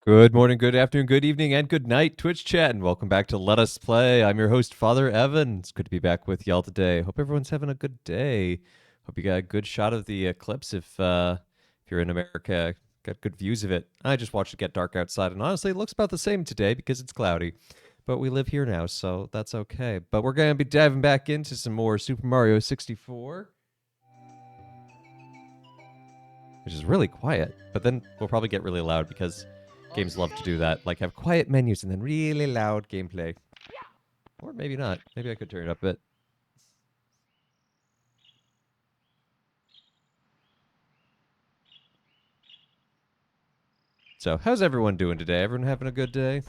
Good morning, good afternoon, good evening, and good night, Twitch chat, and welcome back to Let Us Play. I'm your host, Father Evan. It's good to be back with y'all today. Hope everyone's having a good day. Hope you got a good shot of the eclipse if you're in America. Got good views of it. I just watched it get dark outside, and honestly, it looks about the same today because it's cloudy. But we live here now, so that's okay. But we're going to be diving back into some more Super Mario 64, which is really quiet. But then we'll probably get really loud because games love to do that, like have quiet menus and then really loud gameplay. Or maybe not. Maybe I could turn it up a bit. So, how's everyone doing today? Everyone having a good day?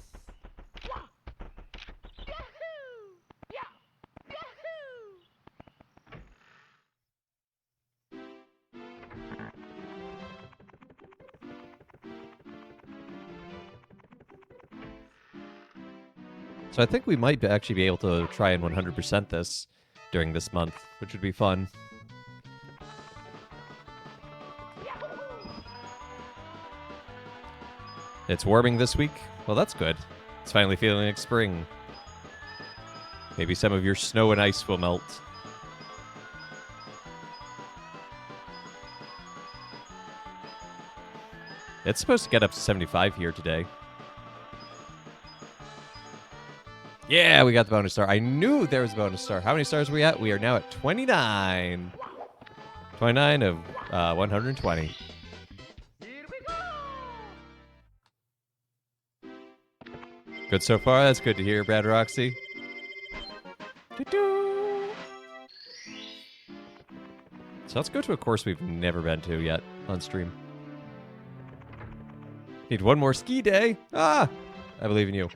So I think we might actually be able to try and 100% this during this month, which would be fun. It's warming this week. Well, that's good. It's finally feeling like spring. Maybe some of your snow and ice will melt. It's supposed to get up to 75 here today. Yeah, we got the bonus star. I knew there was a bonus star. How many stars are we at? We are now at 29. 29 of 120. Good so far. That's good to hear, Brad Roxy. So let's go to a course we've never been to yet on stream. Need one more ski day. Ah! I believe in you.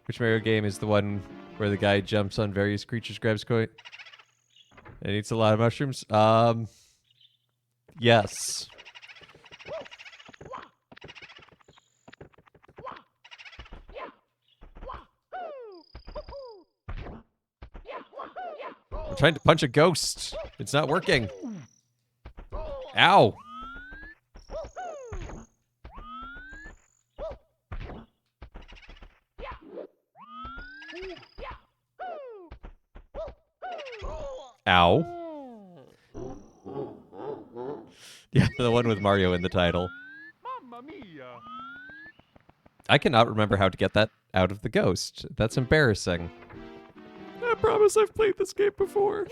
Which Mario game is the one where the guy jumps on various creatures, grabs coin, and eats a lot of mushrooms? Yes. I'm trying to punch a ghost. It's not working. Ow. Ow. Yeah, the one with Mario in the title. Mamma mia. I cannot remember how to get that out of the ghost. That's embarrassing. I promise I've played this game before.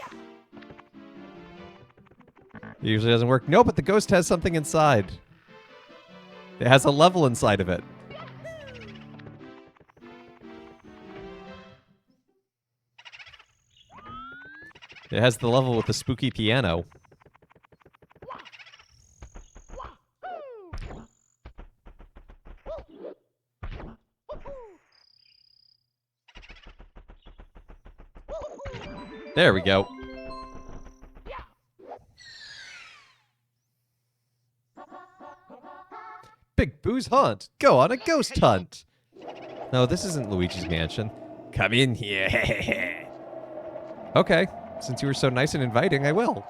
It usually doesn't work. No, but the ghost has something inside. It has a level inside of it. It has the level with the spooky piano. There we go. Big Boo's Haunt. Go on a ghost hunt. No, this isn't Luigi's Mansion. Come in here. Okay. Since you were so nice and inviting, I will.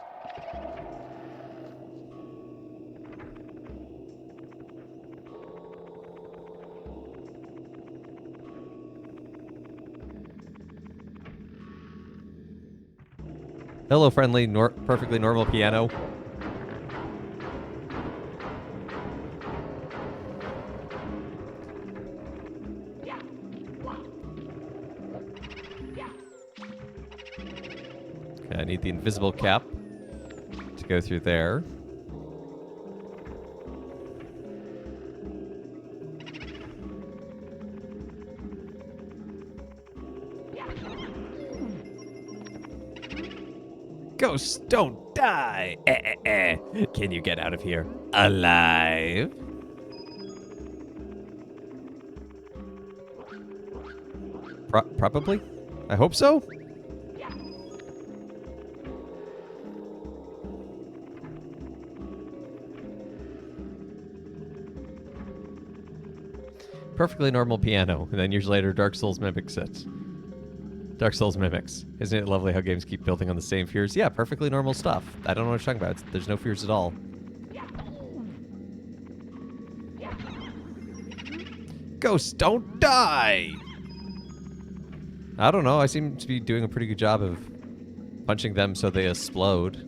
Hello, friendly, perfectly normal piano. Okay, I need the invisible cap to go through there. Ghosts don't die. Can you get out of here alive? Probably. I hope so. Perfectly normal piano, and then years later, Dark Souls mimics it. Dark Souls mimics. Isn't it lovely how games keep building on the same fears? Yeah, perfectly normal stuff. I don't know what you're talking about. There's no fears at all. Ghosts don't die! I don't know. I seem to be doing a pretty good job of punching them so they explode.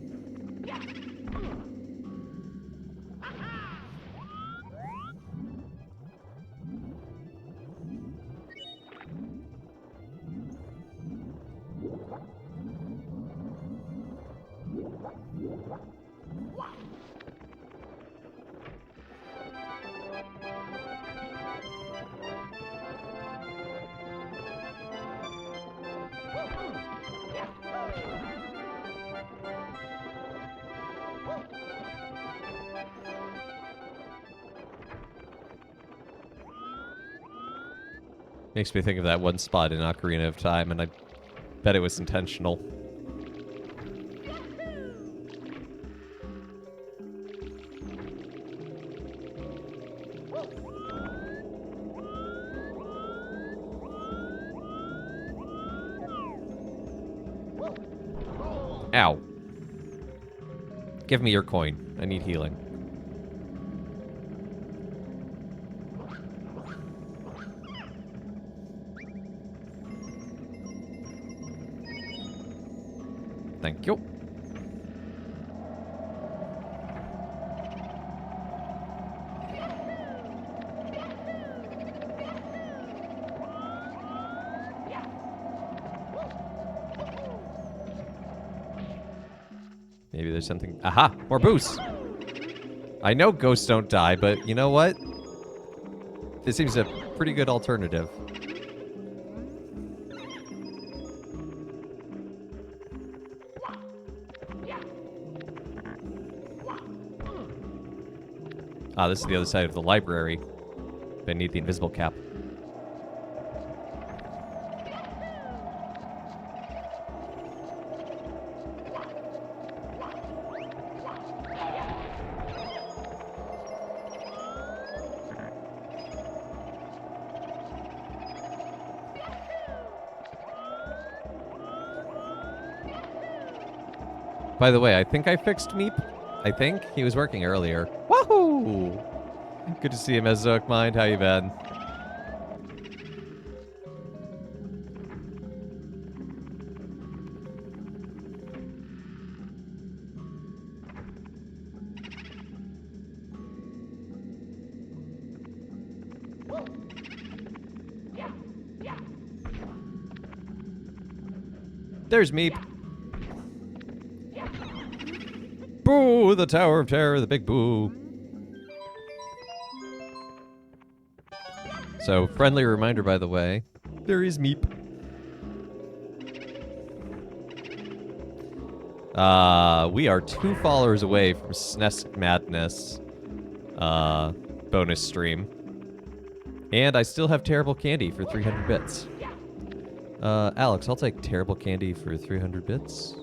Makes me think of that one spot in Ocarina of Time, and I bet it was intentional. Ow. Give me your coin. I need healing. Thank you. Maybe there's something... Aha! More boosts! I know ghosts don't die, but you know what? This seems a pretty good alternative. Ah, this is the other side of the library. But I need the invisible cap. By the way, I think I fixed Meep. I think he was working earlier. Wahoo! Good to see you, Mesozoic Mind. How you been? There's Meep. Boo! The Tower of Terror, the big boo. So, friendly reminder, by the way, there is Meep. We are 2 followers away from SNES Madness bonus stream. And I still have Terrible Candy for 300 bits. Alex, I'll take Terrible Candy for 300 bits.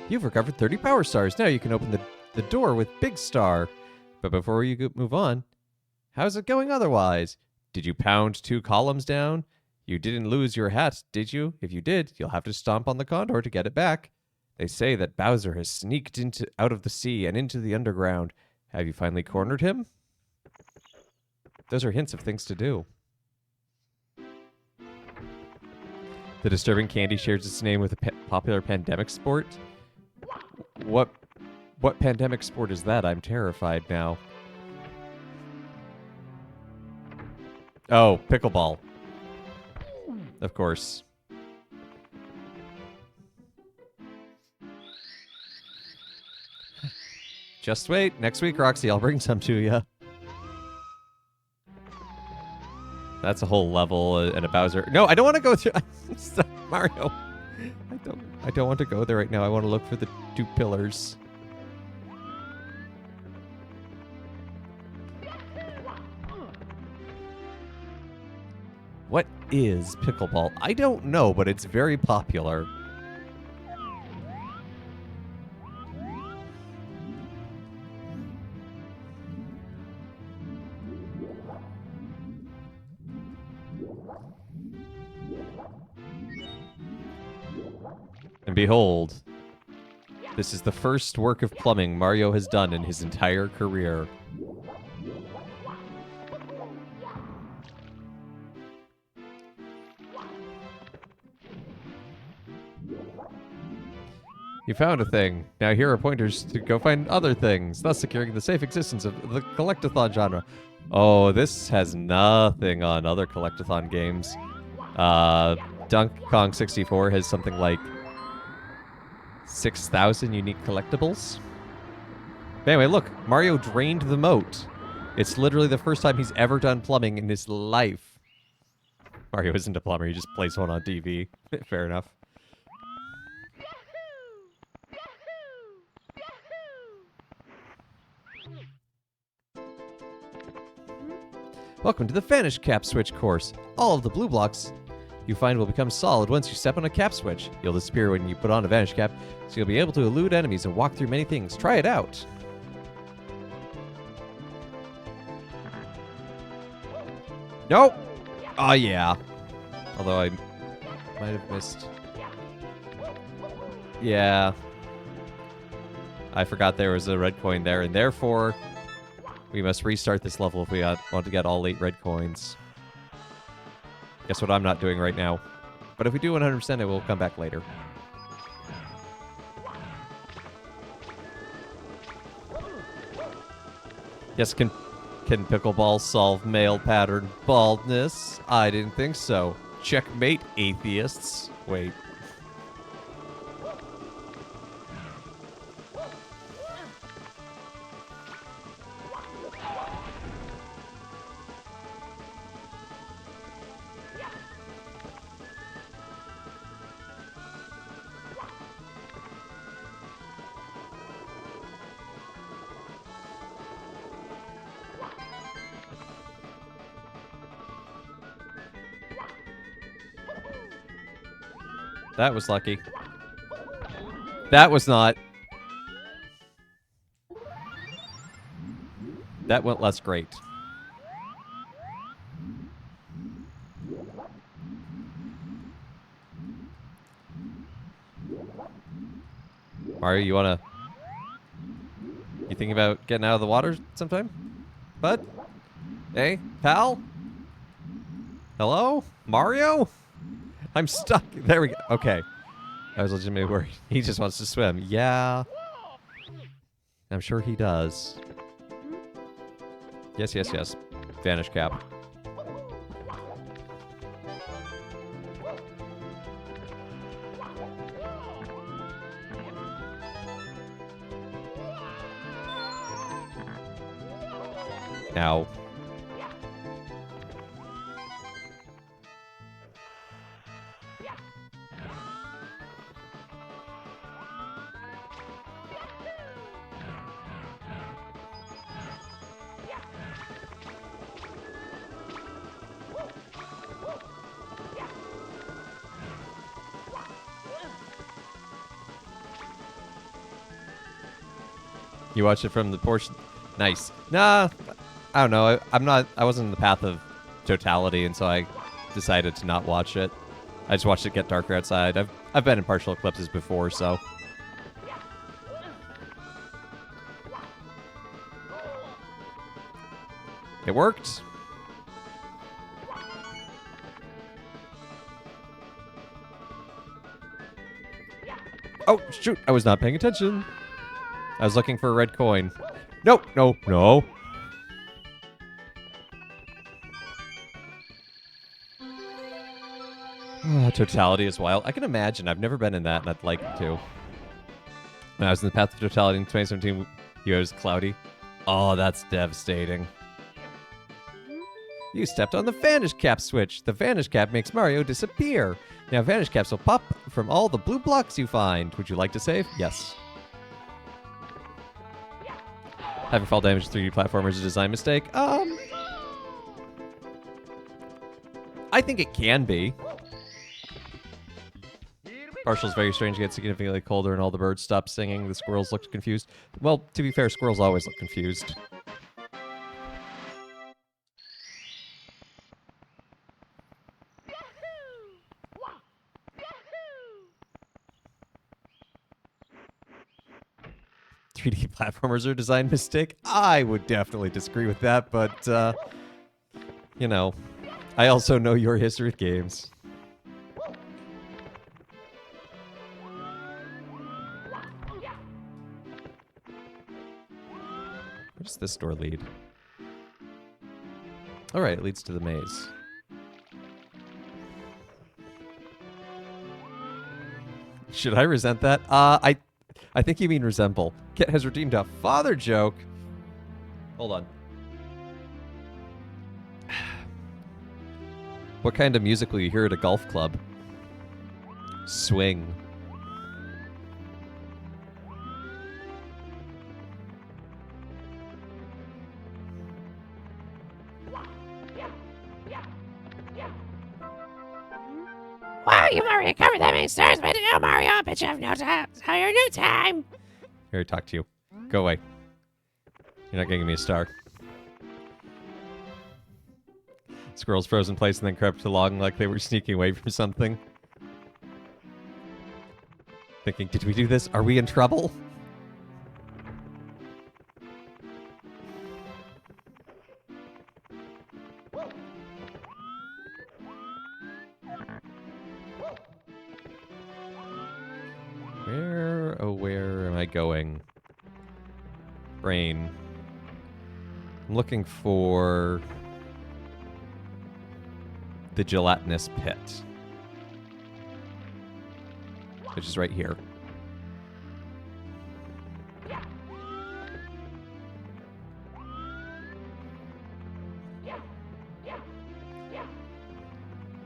You've recovered 30 power stars. Now you can open the door with Big Star. But before you move on, how's it going otherwise? Did you pound 2 columns down? You didn't lose your hat, did you? If you did, you'll have to stomp on the condor to get it back. They say that Bowser has sneaked out of the sea and into the underground. Have you finally cornered him? Those are hints of things to do. The disturbing candy shares its name with a popular pandemic sport. What pandemic sport is that? I'm terrified now. Oh, pickleball. Of course. Just wait. Next week, Roxy, I'll bring some to you. That's a whole level and a Bowser. No, I don't want to go through... Stop, Mario. I don't want to go there right now. I want to look for the 2 pillars. What is pickleball? I don't know, but it's very popular. And behold, this is the first work of plumbing Mario has done in his entire career. You found a thing. Now here are pointers to go find other things, thus securing the safe existence of the collectathon genre. Oh, this has nothing on other collectathon games. Donkey Kong 64 has something like 6,000 unique collectibles. Anyway, look, Mario drained the moat. It's literally the first time he's ever done plumbing in his life. Mario isn't a plumber, he just plays one on TV. Fair enough. Welcome to the Vanish Cap Switch course. All of the blue blocks you find will become solid once you step on a cap switch. You'll disappear when you put on a Vanish Cap, so you'll be able to elude enemies and walk through many things. Try it out. Nope. Oh, yeah. Although I might have missed. Yeah. I forgot there was a red coin there, and therefore we must restart this level if we want to get all 8 red coins. Guess what I'm not doing right now. But if we do 100%, it will come back later. Yes, can pickleball solve male pattern baldness? I didn't think so. Checkmate, atheists. Wait. That was lucky. That was not. That went less great. Mario, you wanna... You thinking about getting out of the water sometime? Bud? Hey, pal? Hello? Mario? I'm stuck. There we go. Okay. I was legitimately worried. He just wants to swim. Yeah. I'm sure he does. Yes, yes, yes. Vanish Cap. Now. You watched it from the portion. Nice. Nah, I don't know. I wasn't in the path of totality, and so I decided to not watch it. I just watched it get darker outside. I've been in partial eclipses before, so. It worked. Oh, shoot. I was not paying attention. I was looking for a red coin. Nope, no, no. Totality is wild. I can imagine. I've never been in that, and I'd like to. When I was in the path of totality in 2017, it was cloudy. Oh, that's devastating. You stepped on the Vanish Cap switch. The Vanish Cap makes Mario disappear. Now Vanish Caps will pop from all the blue blocks you find. Would you like to save? Yes. Having fall damage 3D platformer is a design mistake. I think it can be. Partial's very strange. It gets significantly colder and all the birds stop singing. The squirrels looked confused. Well, to be fair, squirrels always look confused. 3D platformers are a design mistake? I would definitely disagree with that, but, you know, I also know your history with games. Where does this door lead? Alright, it leads to the maze. Should I resent that? I think you mean resemble. Kit has redeemed a father joke. Hold on. What kind of music will you hear at a golf club? Swing. Wow, you've already covered that many stars, but no, Mario, I bet you have no time. So your new time. Here, I talk to you. Go away. You're not getting me a star. Squirrels froze in place and then crept along like they were sneaking away from something. Thinking, did we do this? Are we in trouble? Where am I going? Brain. I'm looking for the gelatinous pit, which is right here.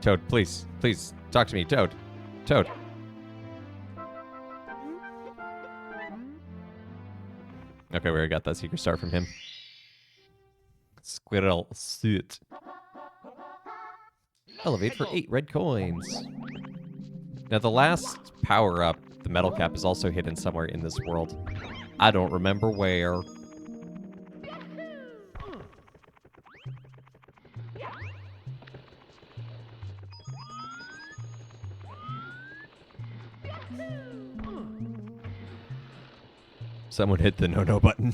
Toad, please, please, talk to me, Toad. Toad. Okay, we already got that secret star from him. Squirrel suit. Elevate for 8 red coins. Now the last power-up, the metal cap, is also hidden somewhere in this world. I don't remember where. Someone hit the no-no button.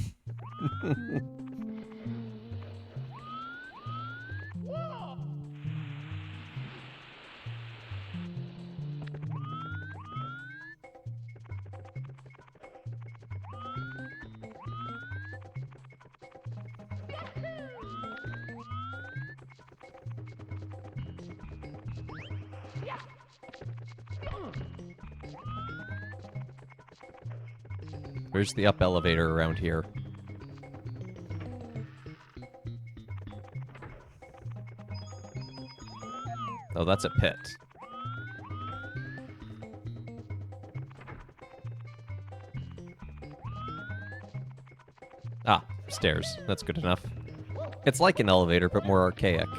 Where's the up elevator around here? Oh, that's a pit. Ah, stairs. That's good enough. It's like an elevator, but more archaic.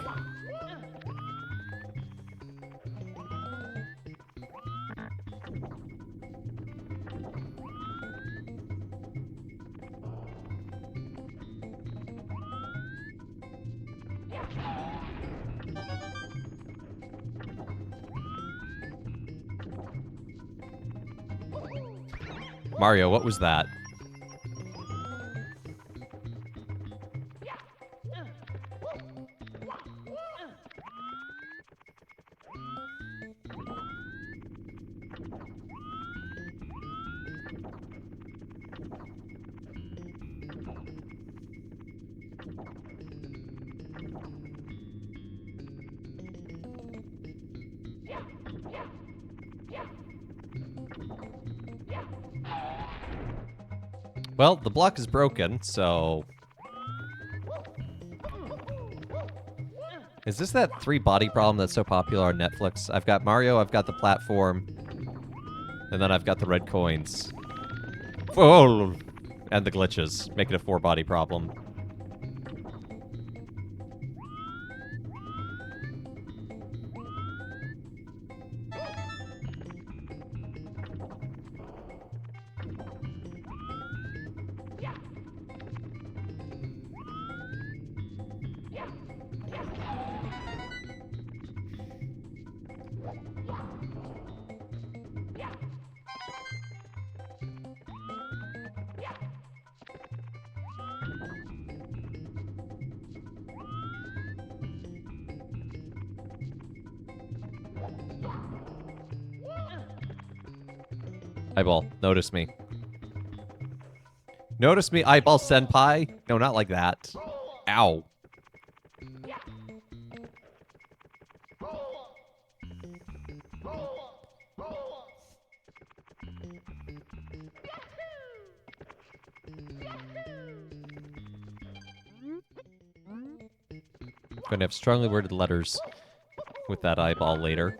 Mario, what was that? Well, the block is broken, so... Is this that 3-body problem that's so popular on Netflix? I've got Mario, I've got the platform, and then I've got the red coins. Oh! And the glitches, make it a 4-body problem. Eyeball, notice me. Notice me, eyeball senpai. No, not like that. Ow. Gonna have strongly worded letters with that eyeball later.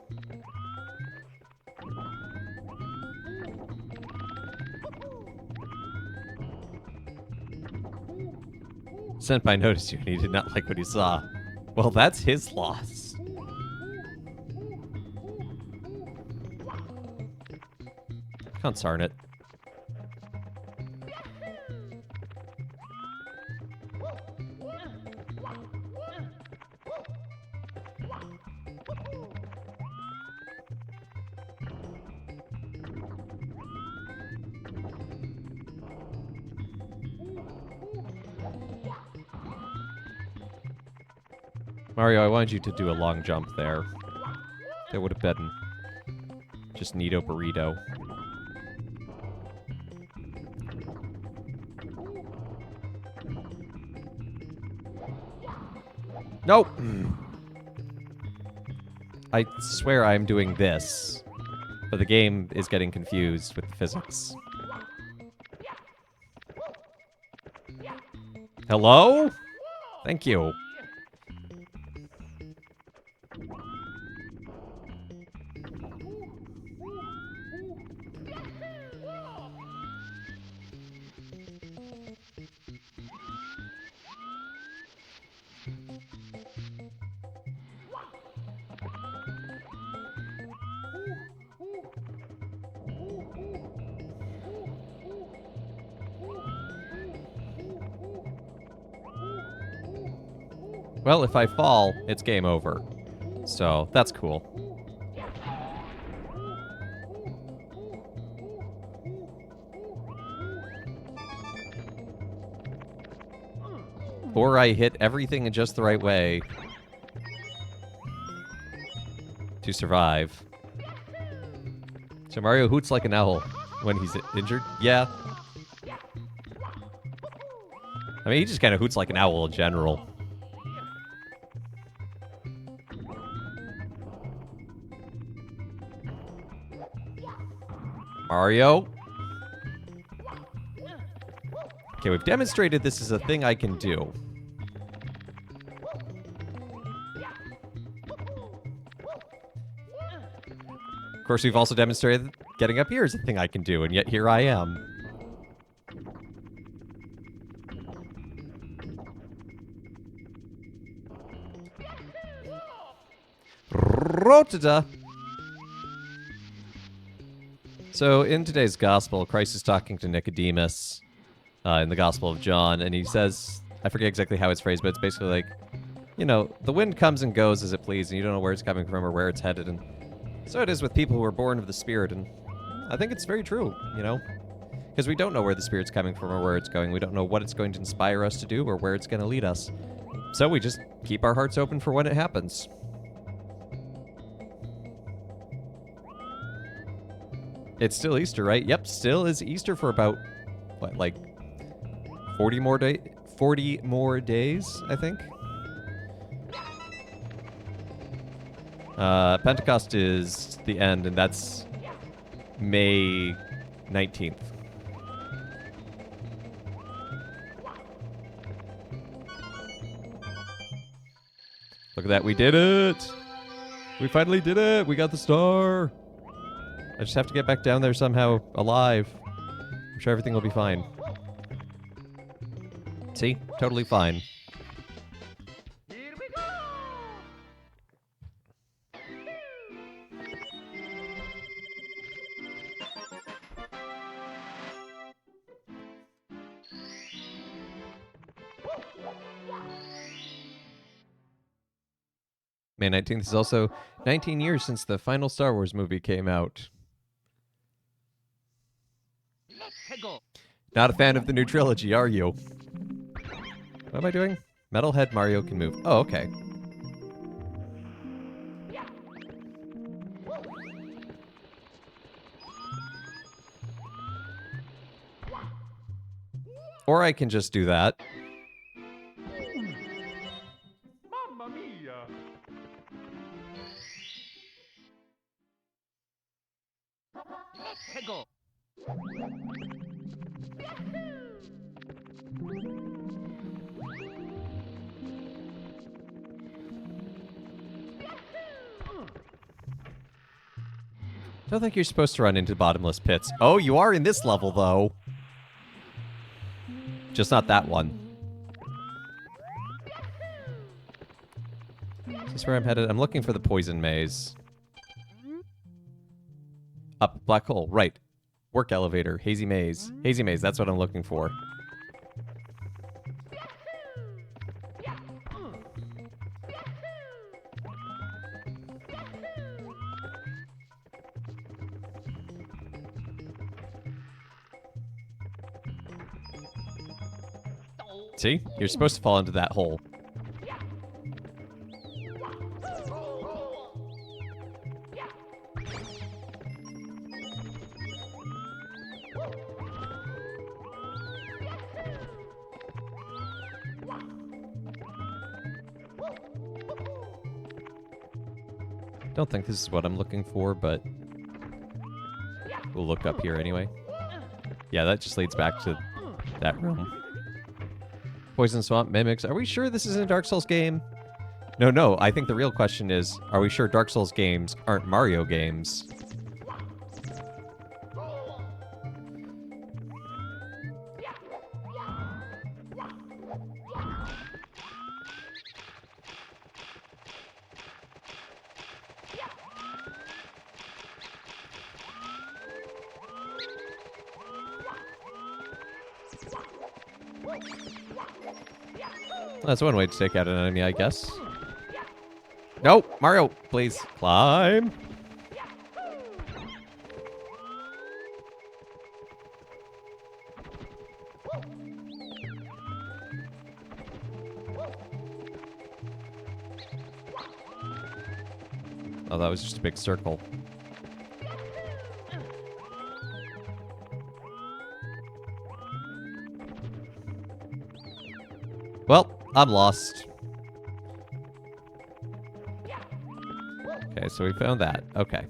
Senpai noticed you and he did not like what he saw. Well, that's his loss. Concern it. Mario, I wanted you to do a long jump there. That would have been just neato burrito. Nope. I swear I'm doing this, but the game is getting confused with the physics. Hello? Thank you. Well, if I fall, it's game over. So, that's cool. Or I hit everything in just the right way to survive. So Mario hoots like an owl when he's injured? Yeah. I mean, he just kind of hoots like an owl in general. Mario? Okay, we've demonstrated this is a thing I can do. Of course, we've also demonstrated that getting up here is a thing I can do, and yet here I am. Rotada! So, in today's gospel, Christ is talking to Nicodemus in the Gospel of John, and he says, I forget exactly how it's phrased, but it's basically like, you know, the wind comes and goes as it pleases, and you don't know where it's coming from or where it's headed, and so it is with people who are born of the Spirit, and I think it's very true, you know? Because we don't know where the Spirit's coming from or where it's going. We don't know what it's going to inspire us to do or where it's going to lead us. So we just keep our hearts open for when it happens. It's still Easter, right? Yep, still is Easter for about, what, like 40 more days, I think? Pentecost is the end, and that's May 19th. Look at that, we did it! We finally did it! We got the star! I just have to get back down there somehow alive. I'm sure everything will be fine. See? Totally fine. Here we go! May 19th is also 19 years since the final Star Wars movie came out. Let's go! Not a fan of the new trilogy, are you? What am I doing? Metalhead Mario can move. Oh, okay. Or I can just do that. Mamma mia! Tego! Don't think you're supposed to run into bottomless pits. Oh, you are in this level, though. Just not that one. Is this where I'm headed? I'm looking for the poison maze. Up, black hole, right. Work elevator, hazy maze. Hazy maze, that's what I'm looking for. See? You're supposed to fall into that hole. Don't think this is what I'm looking for, but we'll look up here anyway. Yeah, that just leads back to that room. Poison Swamp Mimics. Are we sure this isn't a Dark Souls game? No, I think the real question is, are we sure Dark Souls games aren't Mario games? That's one way to take out an enemy, I guess. No, Mario, please climb. Oh, that was just a big circle. Well, I'm lost. Okay, so we found that. Okay.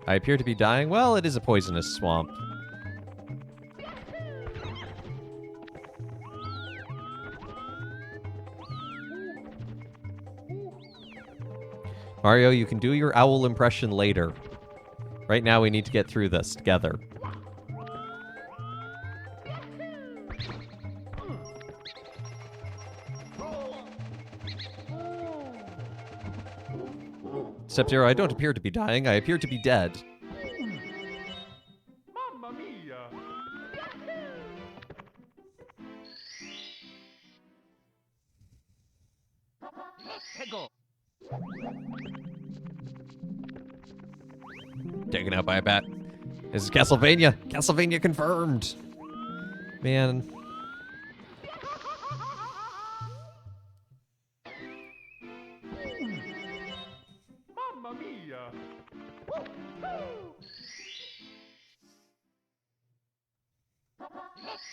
I appear to be dying. Well, it is a poisonous swamp. Mario, you can do your owl impression later. Right now, we need to get through this together. Sub-Zero, I don't appear to be dying. I appear to be dead. Mamma mia! Tego! Taken out by a bat. This is Castlevania. Castlevania confirmed. Man. Mamma mia!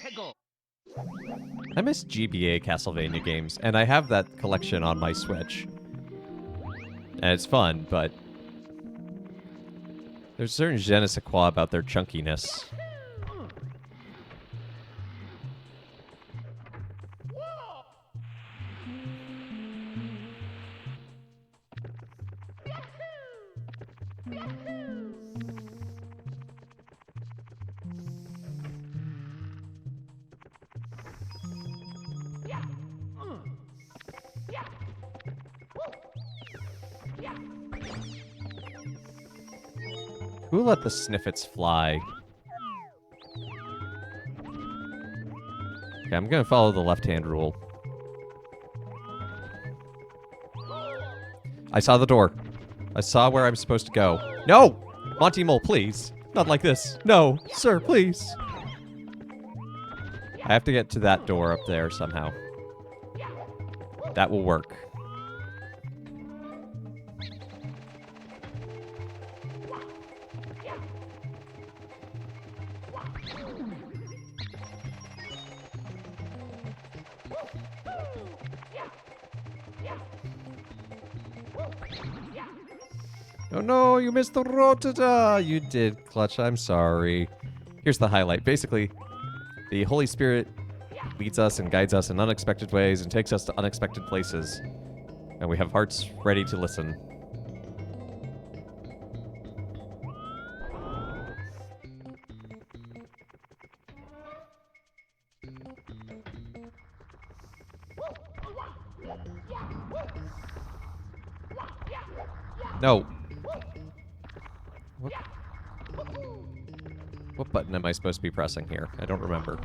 Tego! I miss GBA Castlevania games, and I have that collection on my Switch. And it's fun, but there's a certain je ne sais quoi about their chunkiness. Who let the sniffets fly? Okay, I'm gonna follow the left-hand rule. I saw the door. I saw where I'm supposed to go. No! Monty Mole, please. Not like this. No, sir, please. I have to get to that door up there somehow. That will work. Oh no, you missed the rotata! You did, Clutch. I'm sorry. Here's the highlight. Basically, the Holy Spirit leads us and guides us in unexpected ways and takes us to unexpected places. And we have hearts ready to listen. No. What button am I supposed to be pressing here? I don't remember.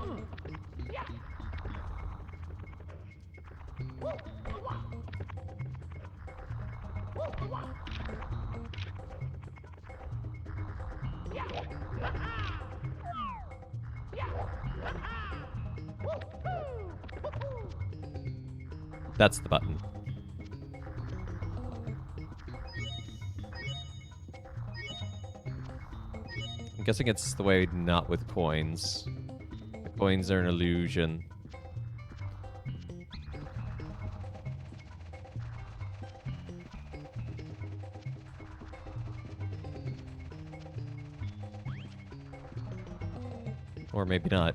That's the button. I'm guessing it's the way not with coins. The coins are an illusion. Or maybe not.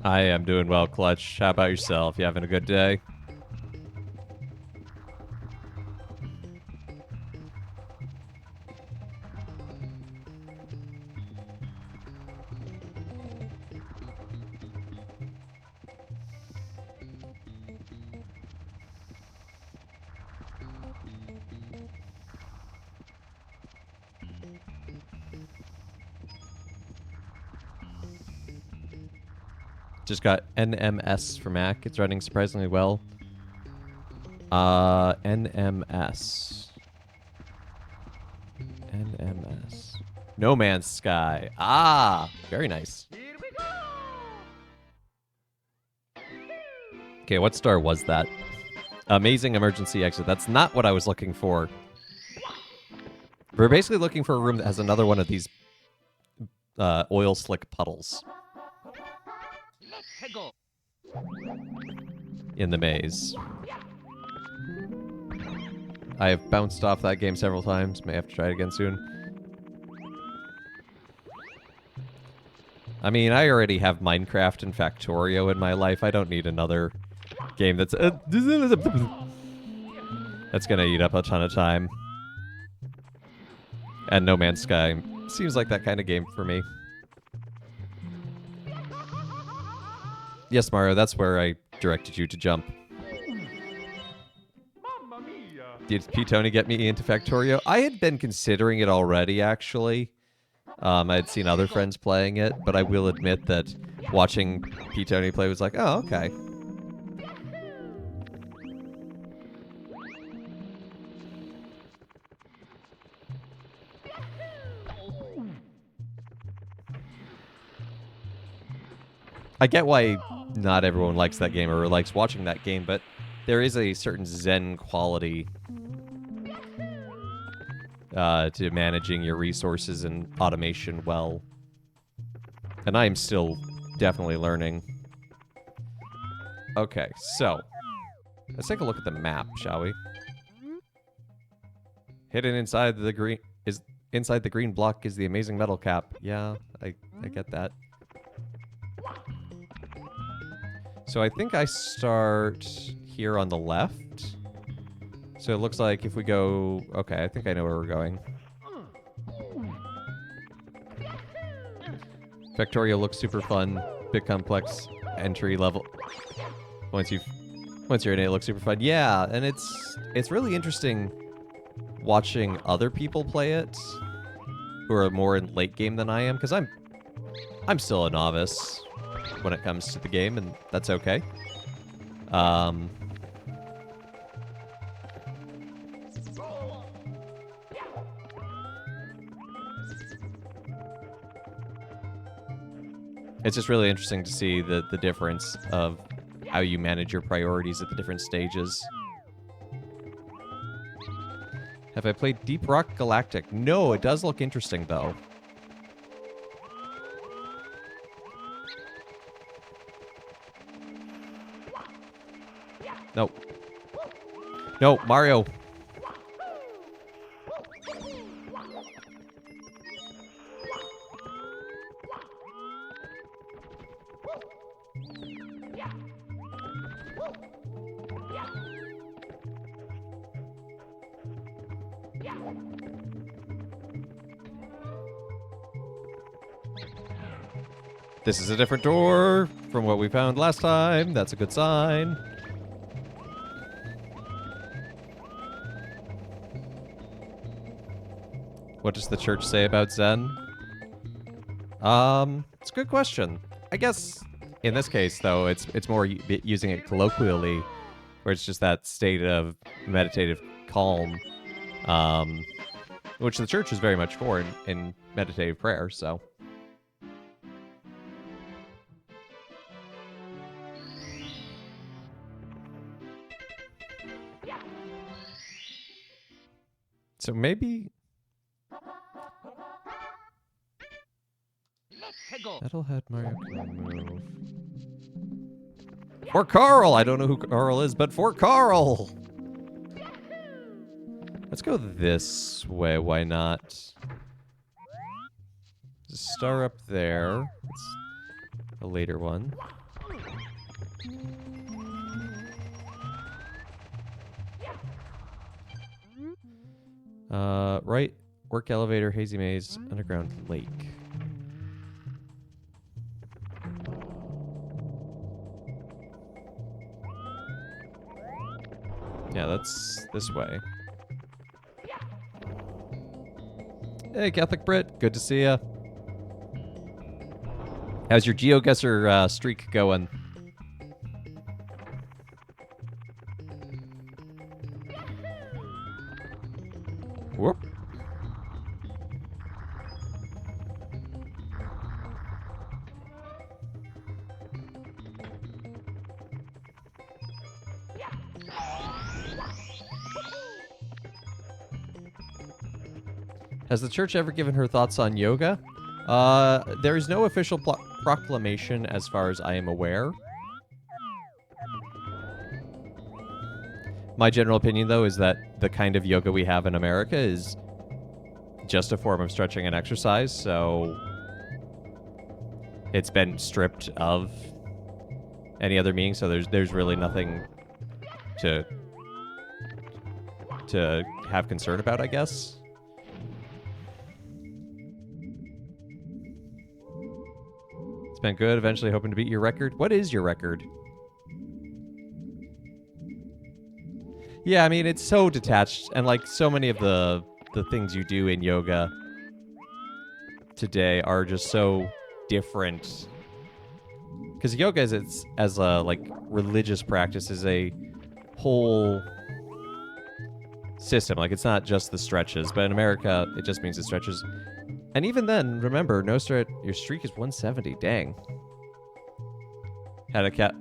I am doing well, Clutch. How about yourself? You having a good day? Just got NMS for Mac. It's running surprisingly well. NMS. NMS. No Man's Sky. Ah, very nice. Here we go. Okay, what star was that? Amazing emergency exit. That's not what I was looking for. We're basically looking for a room that has another one of these oil slick puddles Let's go. in the maze. I have bounced off that game several times. May have to try it again soon. I mean, I already have Minecraft and Factorio in my life. I don't need another game that's gonna eat up a ton of time. And No Man's Sky seems like that kind of game for me. Yes, Mario, that's where I directed you to jump. Mamma mia. Did P-Tony get me into Factorio? I had been considering it already, actually. I had seen other friends playing it, but I will admit that watching P-Tony play was like, oh, okay. I get why not everyone likes that game or likes watching that game, but there is a certain zen quality to managing your resources and automation well. And I am still definitely learning. Okay, so let's take a look at the map, shall we? Hidden inside the green block is the amazing metal cap. Yeah, I get that. So I think I start here on the left. So it looks like if we go... Okay, I think I know where we're going. Factorio looks super fun. Big complex entry level. Once you're in it looks super fun. Yeah, and it's really interesting watching other people play it who are more in late game than I am, because I'm still a novice when it comes to the game, and that's okay. It's just really interesting to see the difference of how you manage your priorities at the different stages. Have I played Deep Rock Galactic? No, it does look interesting, though. No. No, Mario. This is a different door from what we found last time. That's a good sign. What does the church say about Zen? It's a good question. I guess in this case, though, it's more using it colloquially, where it's just that state of meditative calm, which the church is very much for in meditative prayer. So. So maybe Metalhead Mario can move. For Carl! I don't know who Carl is, but for Carl! Let's go this way, why not? Star up there. It's a later one. Right, work elevator, hazy maze, underground lake. Yeah, that's this way. Hey, Catholic Brit, good to see ya. How's your GeoGuessr streak going? Whoop. Has the church ever given her thoughts on yoga? There is no official proclamation as far as I am aware. My general opinion, though, is that the kind of yoga we have in America is just a form of stretching and exercise, so it's been stripped of any other meaning, so there's really nothing to have concern about, I guess. It's been good, eventually hoping to beat your record. What is your record? Yeah, I mean, it's so detached, and like so many of the things you do in yoga today are just so different. Because yoga as a like religious practice is a whole system. Like, it's not just the stretches, but in America it just means the stretches. And even then, remember, your streak is 170. Dang. Had a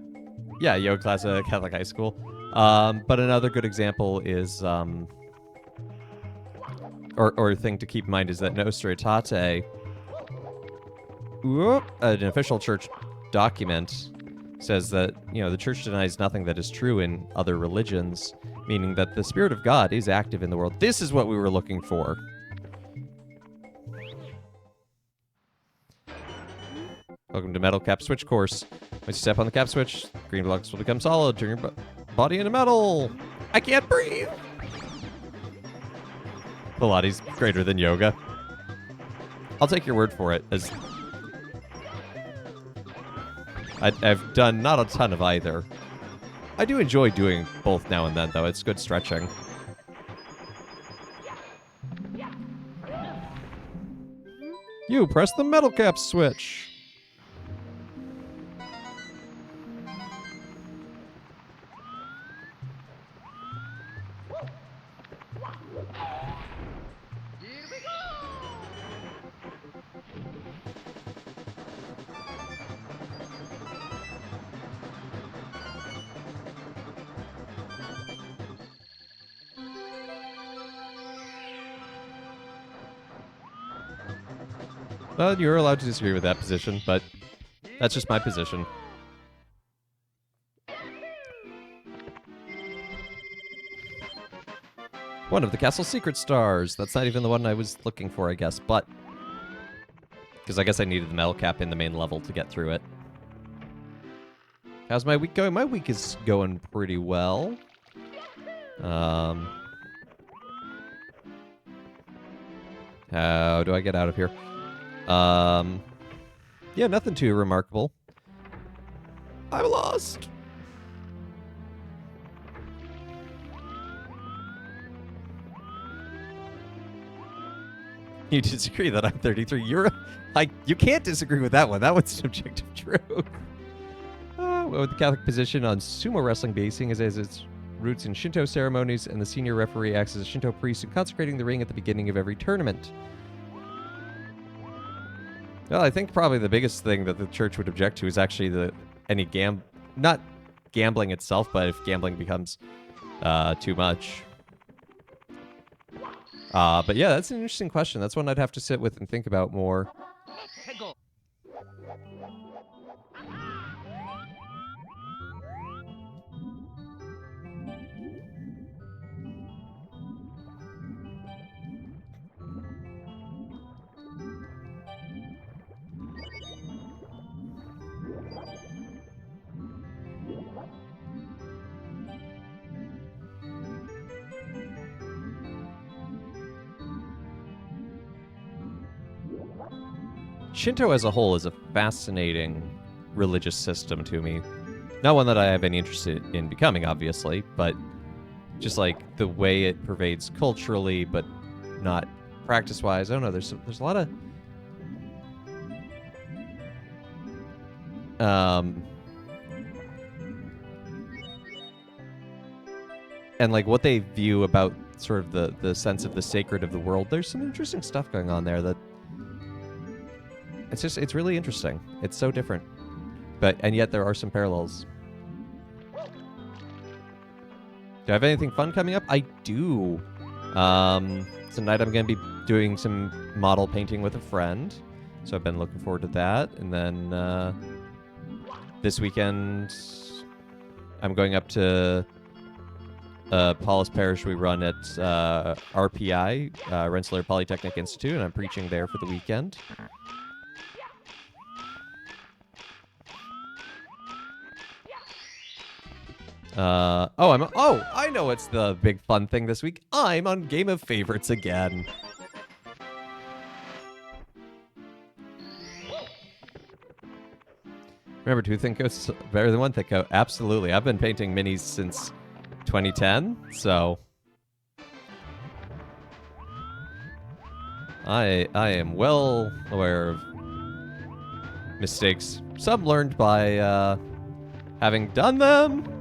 yoga class at Catholic high school. But another good example is, or thing to keep in mind is that Nostra Aetate, an official church document, says that, the church denies nothing that is true in other religions, meaning that the Spirit of God is active in the world. This is what we were looking for. Welcome to Metal Cap Switch course. Once you step on the cap switch, green blocks will become solid. Turn your body into metal. I can't breathe. Pilates greater than yoga. I'll take your word for it, as I've done not a ton of either. I do enjoy doing both now and then, though. It's good stretching. You press the metal cap switch. Well, you're allowed to disagree with that position, but that's just my position. One of the castle secret stars. That's not even the one I was looking for, I guess, but... Because I guess I needed the metal cap in the main level to get through it. How's my week going? My week is going pretty well. How do I get out of here? Yeah, nothing too remarkable. I'm lost. You disagree that I'm 33. You can't disagree with that one. That one's an objective truth. With the Catholic position on sumo wrestling basing is as its roots in Shinto ceremonies, and the senior referee acts as a Shinto priest in consecrating the ring at the beginning of every tournament. Well, I think probably the biggest thing that the church would object to is actually not gambling itself, but if gambling becomes too much. But yeah, that's an interesting question. That's one I'd have to sit with and think about more. Shinto as a whole is a fascinating religious system to me. Not one that I have any interest in becoming, obviously, but just like the way it pervades culturally, but not practice-wise. I don't know. There's a lot of and like what they view about sort of the sense of the sacred of the world. There's some interesting stuff going on there that it's really interesting. It's so different, and yet there are some parallels. Do I have anything fun coming up? I do. Tonight I'm going to be doing some model painting with a friend, so I've been looking forward to that. And then this weekend I'm going up to Paulus Parish we run at RPI, Rensselaer Polytechnic Institute, and I'm preaching there for the weekend. I know what's the big fun thing this week. I'm on Game of Favorites again. Remember, two things goes better than one thing go. Absolutely. I've been painting minis since 2010, so I am well aware of mistakes. Some learned by having done them.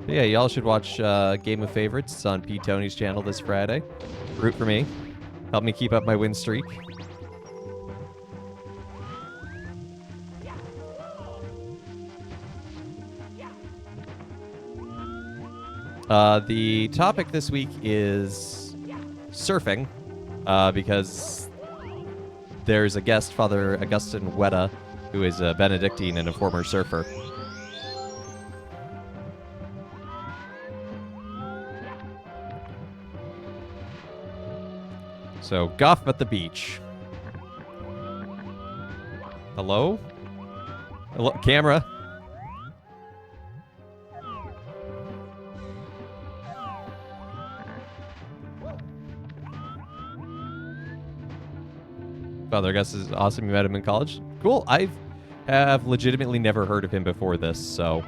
But yeah, y'all should watch Game of Favorites. It's on P. Tony's channel this Friday. Root for me. Help me keep up my win streak. The topic this week is surfing, because there's a guest, Father Augustine Weta, who is a Benedictine and a former surfer. So, Goff at the beach. Hello? Hello? Camera? Father Gus is awesome. You met him in college? Cool. I have legitimately never heard of him before this, so...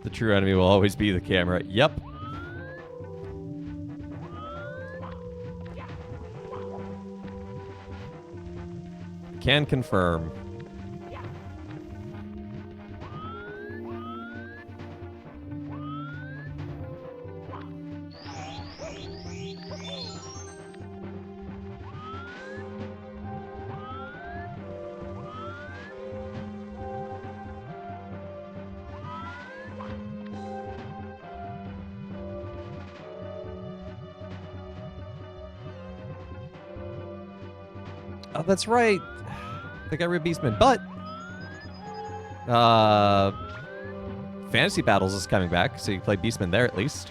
The true enemy will always be the camera. Yep. Can confirm. Oh, that's right. They got rid of Beastman, but Fantasy Battles is coming back, so you can play Beastman there at least.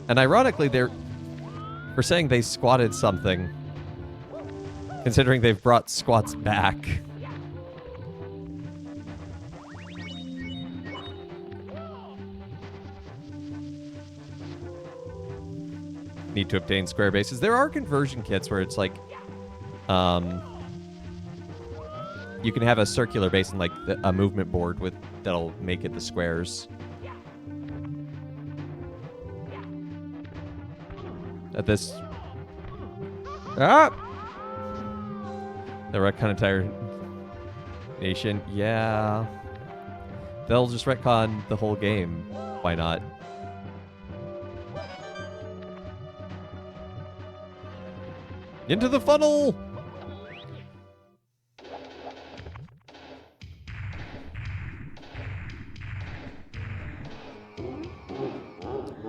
And ironically, they're saying they squatted something, considering they've brought squats back. Need to obtain square bases. There are conversion kits where it's like, you can have a circular base and like a movement board with that'll make it the squares. At this, the retcon entire nation. Yeah, they'll just retcon the whole game. Why not? Into the funnel!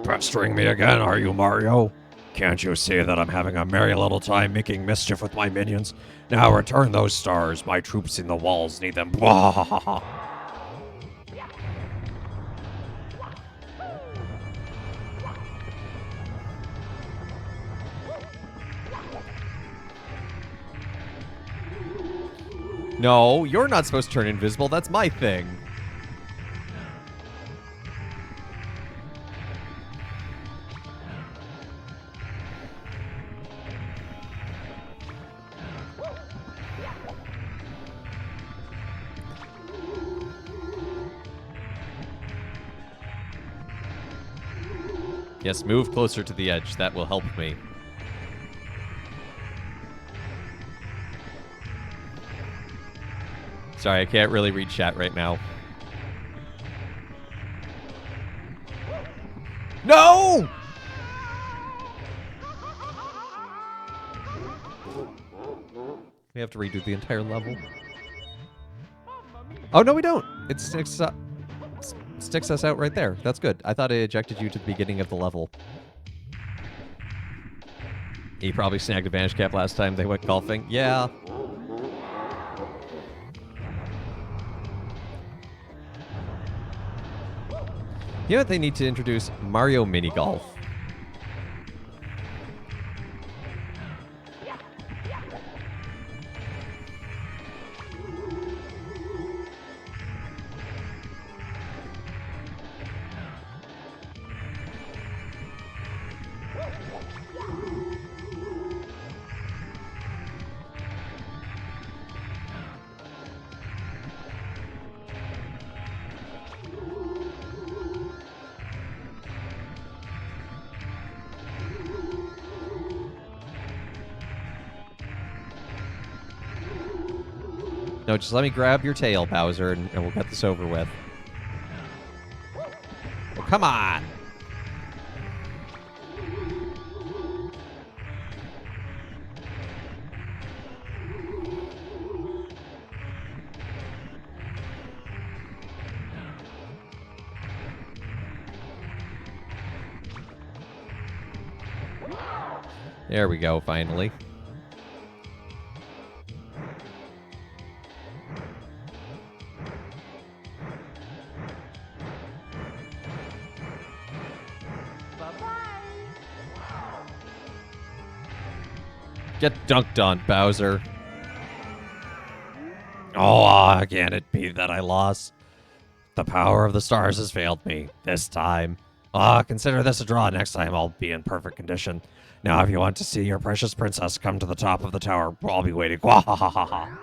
Pestering me again, are you, Mario? Can't you see that I'm having a merry little time making mischief with my minions? Now return those stars. My troops in the walls need them. Bwahahaha. No, you're not supposed to turn invisible. That's my thing. Yes, move closer to the edge. That will help me. Sorry, I can't really read chat right now. No! We have to redo the entire level. Oh, no, we don't. It sticks us out right there. That's good. I thought it ejected you to the beginning of the level. He probably snagged a Vanish Cap last time they went golfing. Yeah. You know what? They need to introduce Mario Mini Golf. No, just let me grab your tail, Bowser, and we'll get this over with. Oh, come on! There we go, finally. Get dunked on, Bowser. Oh, can it be that I lost? The power of the stars has failed me this time. Consider this a draw. Next time I'll be in perfect condition. Now, if you want to see your precious princess, come to the top of the tower. I'll be waiting. Wahahaha.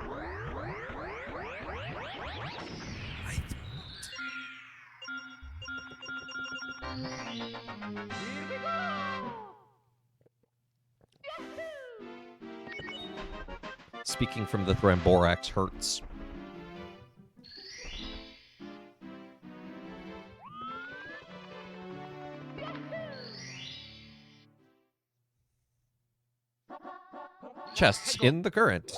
Speaking from the Thramborax hurts. Chests in the current.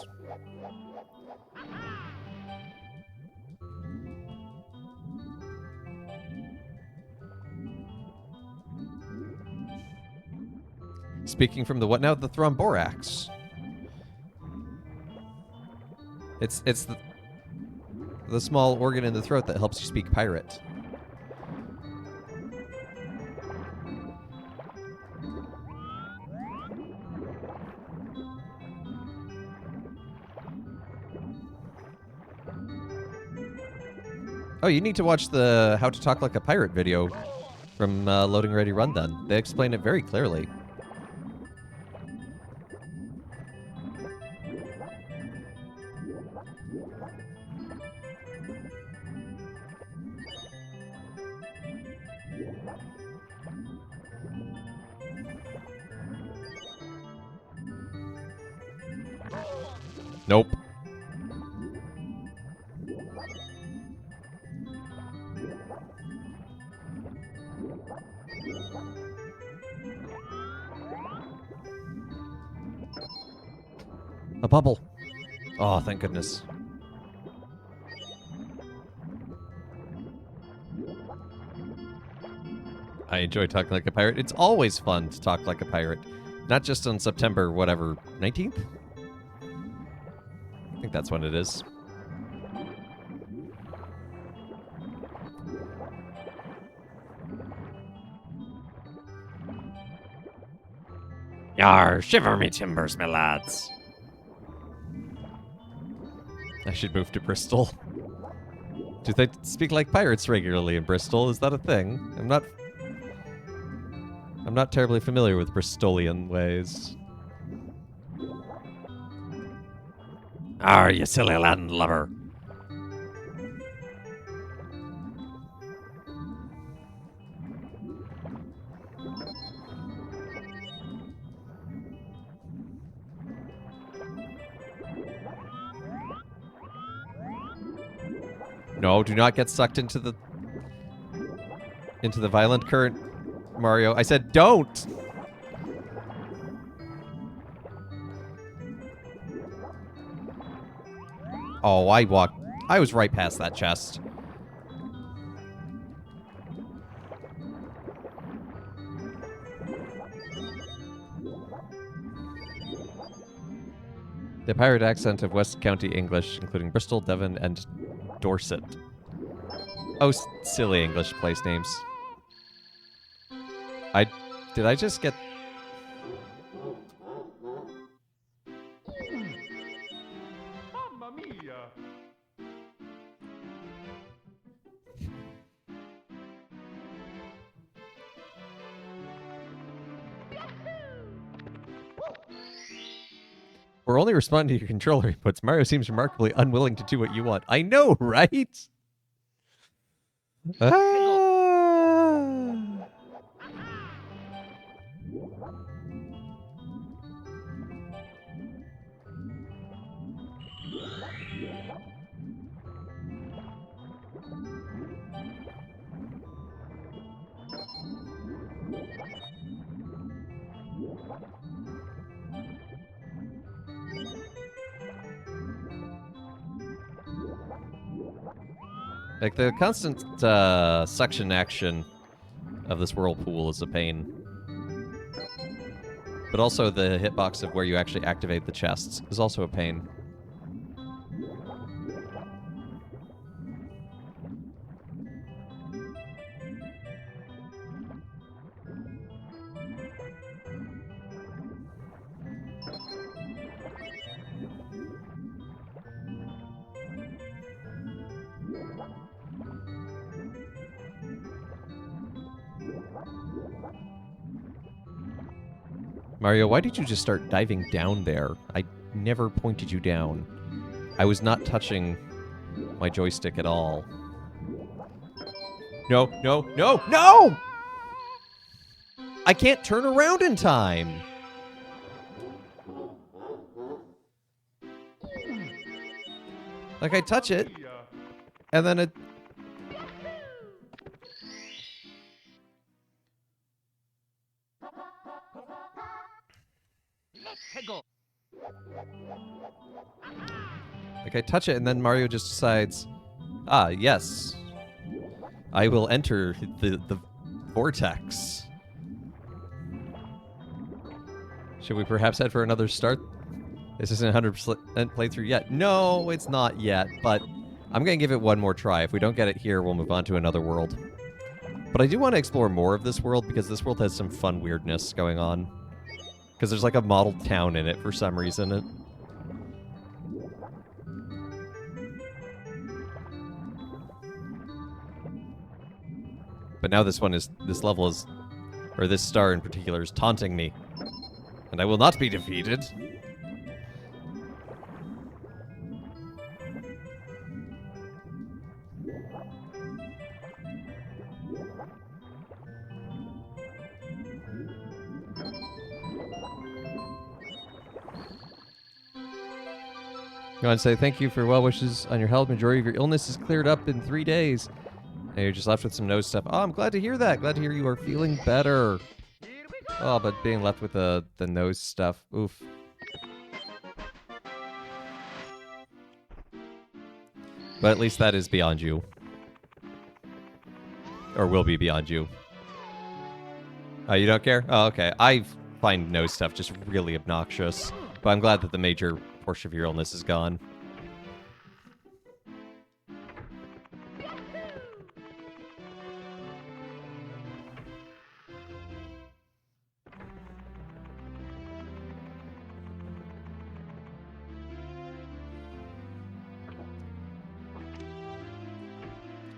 Speaking from the what now? The Thromborax. It's the small organ in the throat that helps you speak pirate. Oh, you need to watch the How to Talk Like a Pirate video from Loading Ready Run Then. They explain it very clearly. Nope. A bubble. Oh, thank goodness. I enjoy talking like a pirate. It's always fun to talk like a pirate. Not just on September, whatever, 19th? I think that's when it is. Yar, shiver me timbers, my lads. I should move to Bristol. Do they speak like pirates regularly in Bristol? Is that a thing? I'm not terribly familiar with Bristolian ways. Arr, you silly landlubber. No, do not get sucked into the violent current, Mario. I said don't. Oh, I was right past that chest. The pirate accent of West County English, including Bristol, Devon, and Dorset. Oh, silly English place names. Did I just get... Mamma mia! We're only responding to your controller inputs. Mario seems remarkably unwilling to do what you want. I know, right? Ah. Like, the constant suction action of this whirlpool is a pain. But also the hitbox of where you actually activate the chests is also a pain. Mario, why did you just start diving down there? I never pointed you down. I was not touching my joystick at all. No, no, no, no! I can't turn around in time! Like, I touch it, Mia! and then it... Let's go! Like, I touch it, and then Mario just decides, ah, yes, I will enter the vortex. Should we perhaps head for another start? This isn't 100% playthrough yet. No, it's not yet, but I'm going to give it one more try. If we don't get it here, we'll move on to another world. But I do want to explore more of this world because this world has some fun weirdness going on. Because there's like a model town in it for some reason. But now this level is, or this star in particular is taunting me. And I will not be defeated. I want to say thank you for well wishes on your health. Majority of your illness is cleared up in 3 days. And you're just left with some nose stuff. Oh, I'm glad to hear that. Glad to hear you are feeling better. Oh, but being left with the nose stuff. Oof. But at least that is beyond you. Or will be beyond you. Oh, you don't care? Oh, okay. I find nose stuff just really obnoxious. But I'm glad that the major portion of your illness is gone.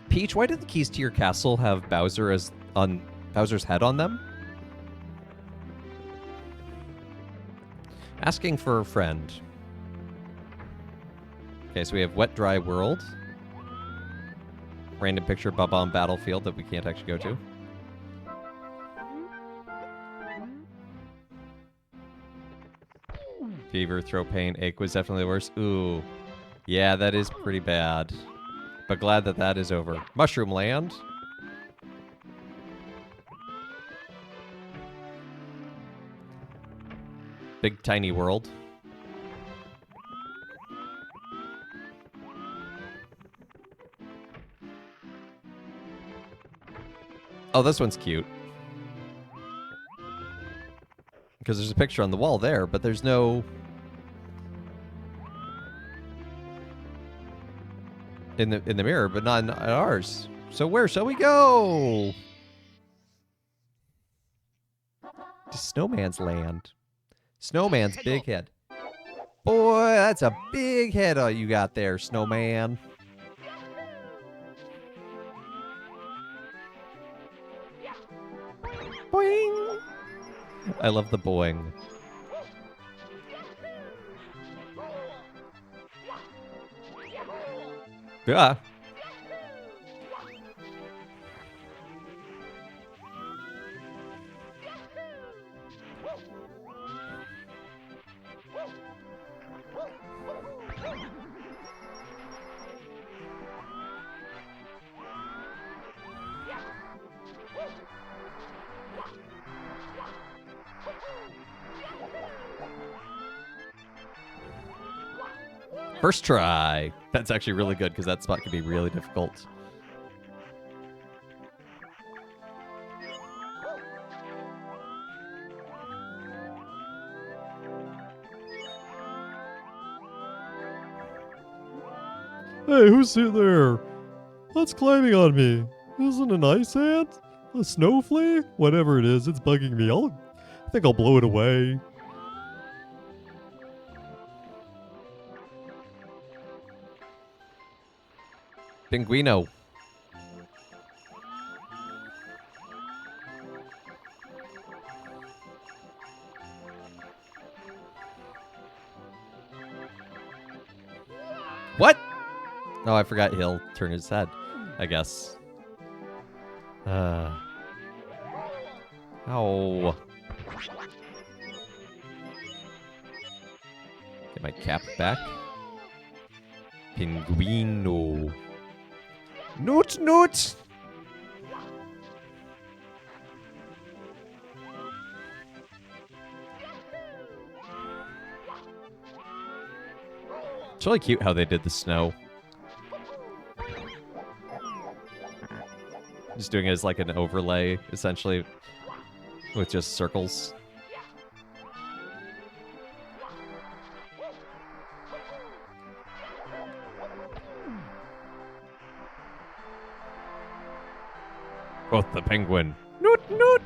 Peach, why did the keys to your castle have Bowser's head on them? Asking for a friend. Okay, so we have Wet Dry World. Random picture of Bubba on Battlefield that we can't actually go to. Fever, throat pain, ache was definitely the worst. Ooh. Yeah, that is pretty bad. But glad that that is over. Mushroom Land. Big Tiny World. Oh, this one's cute. Because there's a picture on the wall there, but there's no... in the mirror, but not in ours. So where shall we go? To Snowman's Land. Snowman's big head. Boy, that's a big head you got there, Snowman. Boing! I love the boing. Yeah. First try. That's actually really good because that spot can be really difficult. Hey, who's there? What's climbing on me? Isn't an ice ant? A snow flea? Whatever it is, it's bugging me. I think I'll blow it away. Pinguino. What? Oh, I forgot he'll turn his head, I guess. Ow. Get my cap back. Pinguino. Noot, noot! It's really cute how they did the snow. Just doing it as like an overlay, essentially, with just circles. Both the penguin. Noot, noot.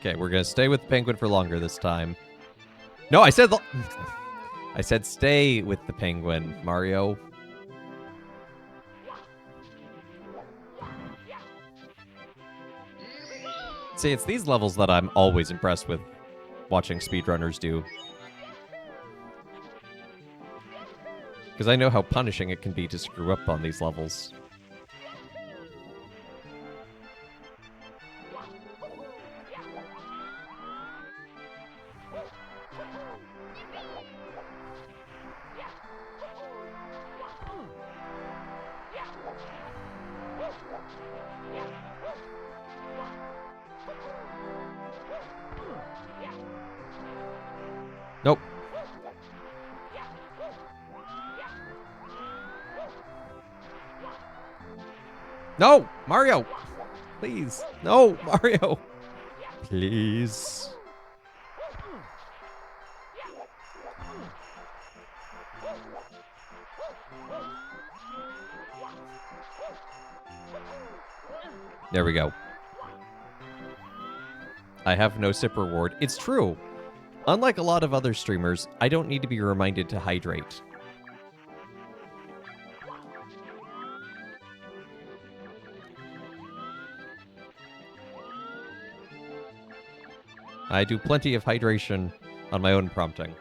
Okay, we're gonna stay with the penguin for longer this time. No, I said I said stay with the penguin, Mario. See, it's these levels that I'm always impressed with watching speedrunners do. Because I know how punishing it can be to screw up on these levels. Nope. No, Mario. Please. No, Mario. Please. There we go. I have no sip reward. It's true. Unlike a lot of other streamers, I don't need to be reminded to hydrate. I do plenty of hydration on my own prompting.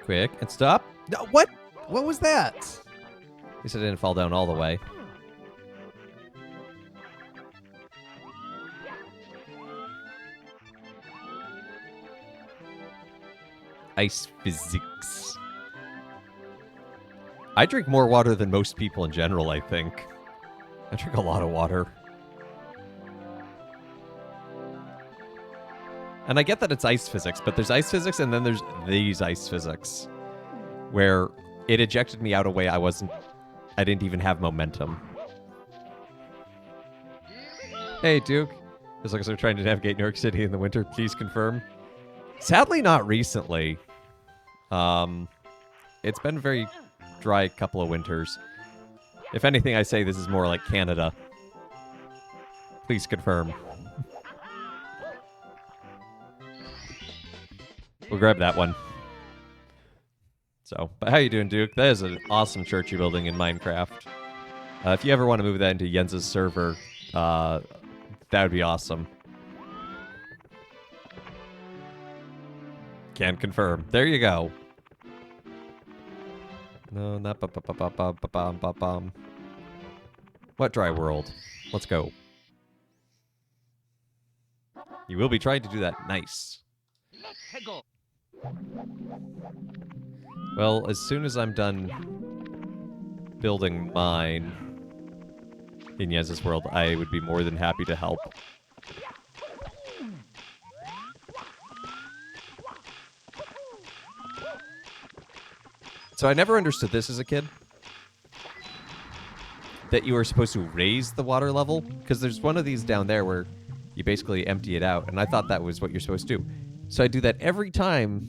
Quick, and stop. No, what? What was that? At least I didn't fall down all the way. Ice physics. I drink more water than most people in general, I think. I drink a lot of water. And I get that it's ice physics, but there's ice physics and then there's these ice physics. Where it ejected me out a way I didn't even have momentum. Hey, Duke. As long as I'm trying to navigate New York City in the winter, please confirm. Sadly, not recently. It's been a very dry couple of winters. If anything, I say this is more like Canada. Please confirm. We'll grab that one. So, but how you doing, Duke? That is an awesome church you're building in Minecraft. If you ever want to move that into Jens's server, that would be awesome. Can confirm. There you go. No, not ba-ba-ba-ba-ba-ba-bum. What dry world? Let's go. You will be trying to do that. Nice. Well, as soon as I'm done building mine in Jens's world, I would be more than happy to help. So I never understood this as a kid. That you were supposed to raise the water level. Because there's one of these down there where you basically empty it out. And I thought that was what you're supposed to do. So I do that every time.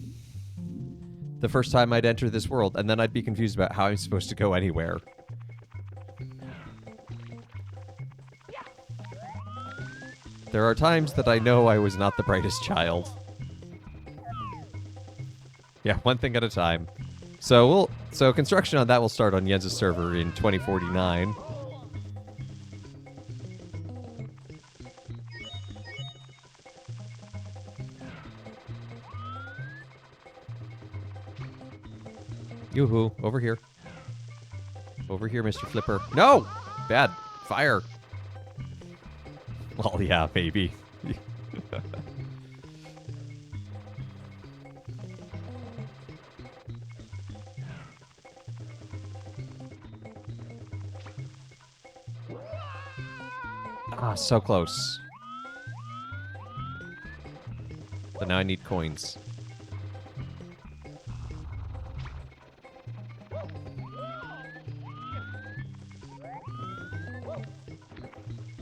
The first time I'd enter this world. And then I'd be confused about how I'm supposed to go anywhere. There are times that I know I was not the brightest child. Yeah, one thing at a time. So construction on that will start on Jens's server in 2049. Yoo-hoo. Over here. Over here, Mr. Flipper. No! Bad. Fire. Well, yeah, maybe. Ah, so close. But now I need coins.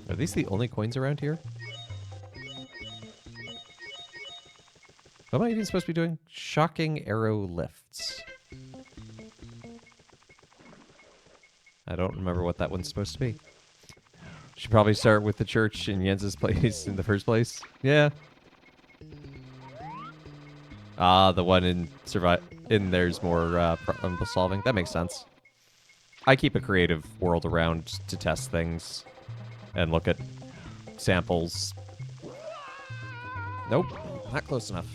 Are these the only coins around here? What am I even supposed to be doing? Shocking arrow lifts. I don't remember what that one's supposed to be. Should probably start with the church in Jens's place in the first place. Yeah. Ah, the one in there's more problem solving. That makes sense. I keep a creative world around to test things and look at samples. Nope, not close enough.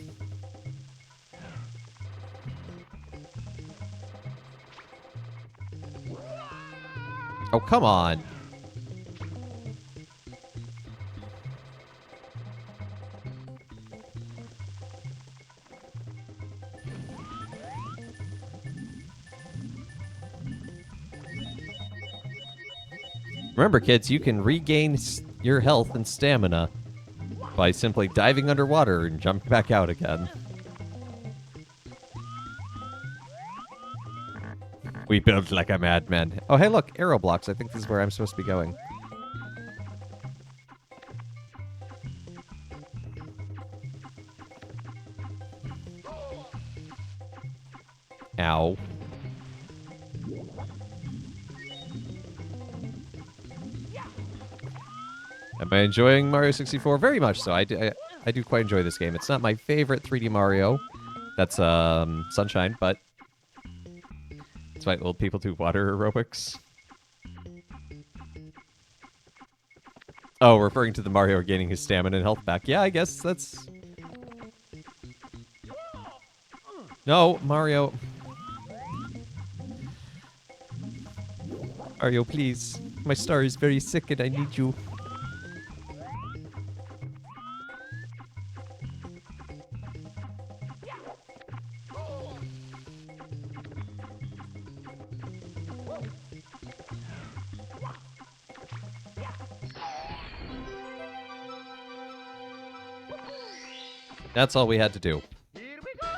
Oh, come on. Remember, kids, you can regain your health and stamina by simply diving underwater and jumping back out again. We build like a madman. Oh, hey, look, arrow blocks. I think this is where I'm supposed to be going. Ow. Am I enjoying Mario 64? Very much so. I do quite enjoy this game. It's not my favorite 3D Mario. That's Sunshine, but it's why old people do water aerobics. Oh, referring to the Mario gaining his stamina and health back. Yeah, I guess that's... No, Mario. Mario, please. My star is very sick and I need you. That's all we had to do. Here we go!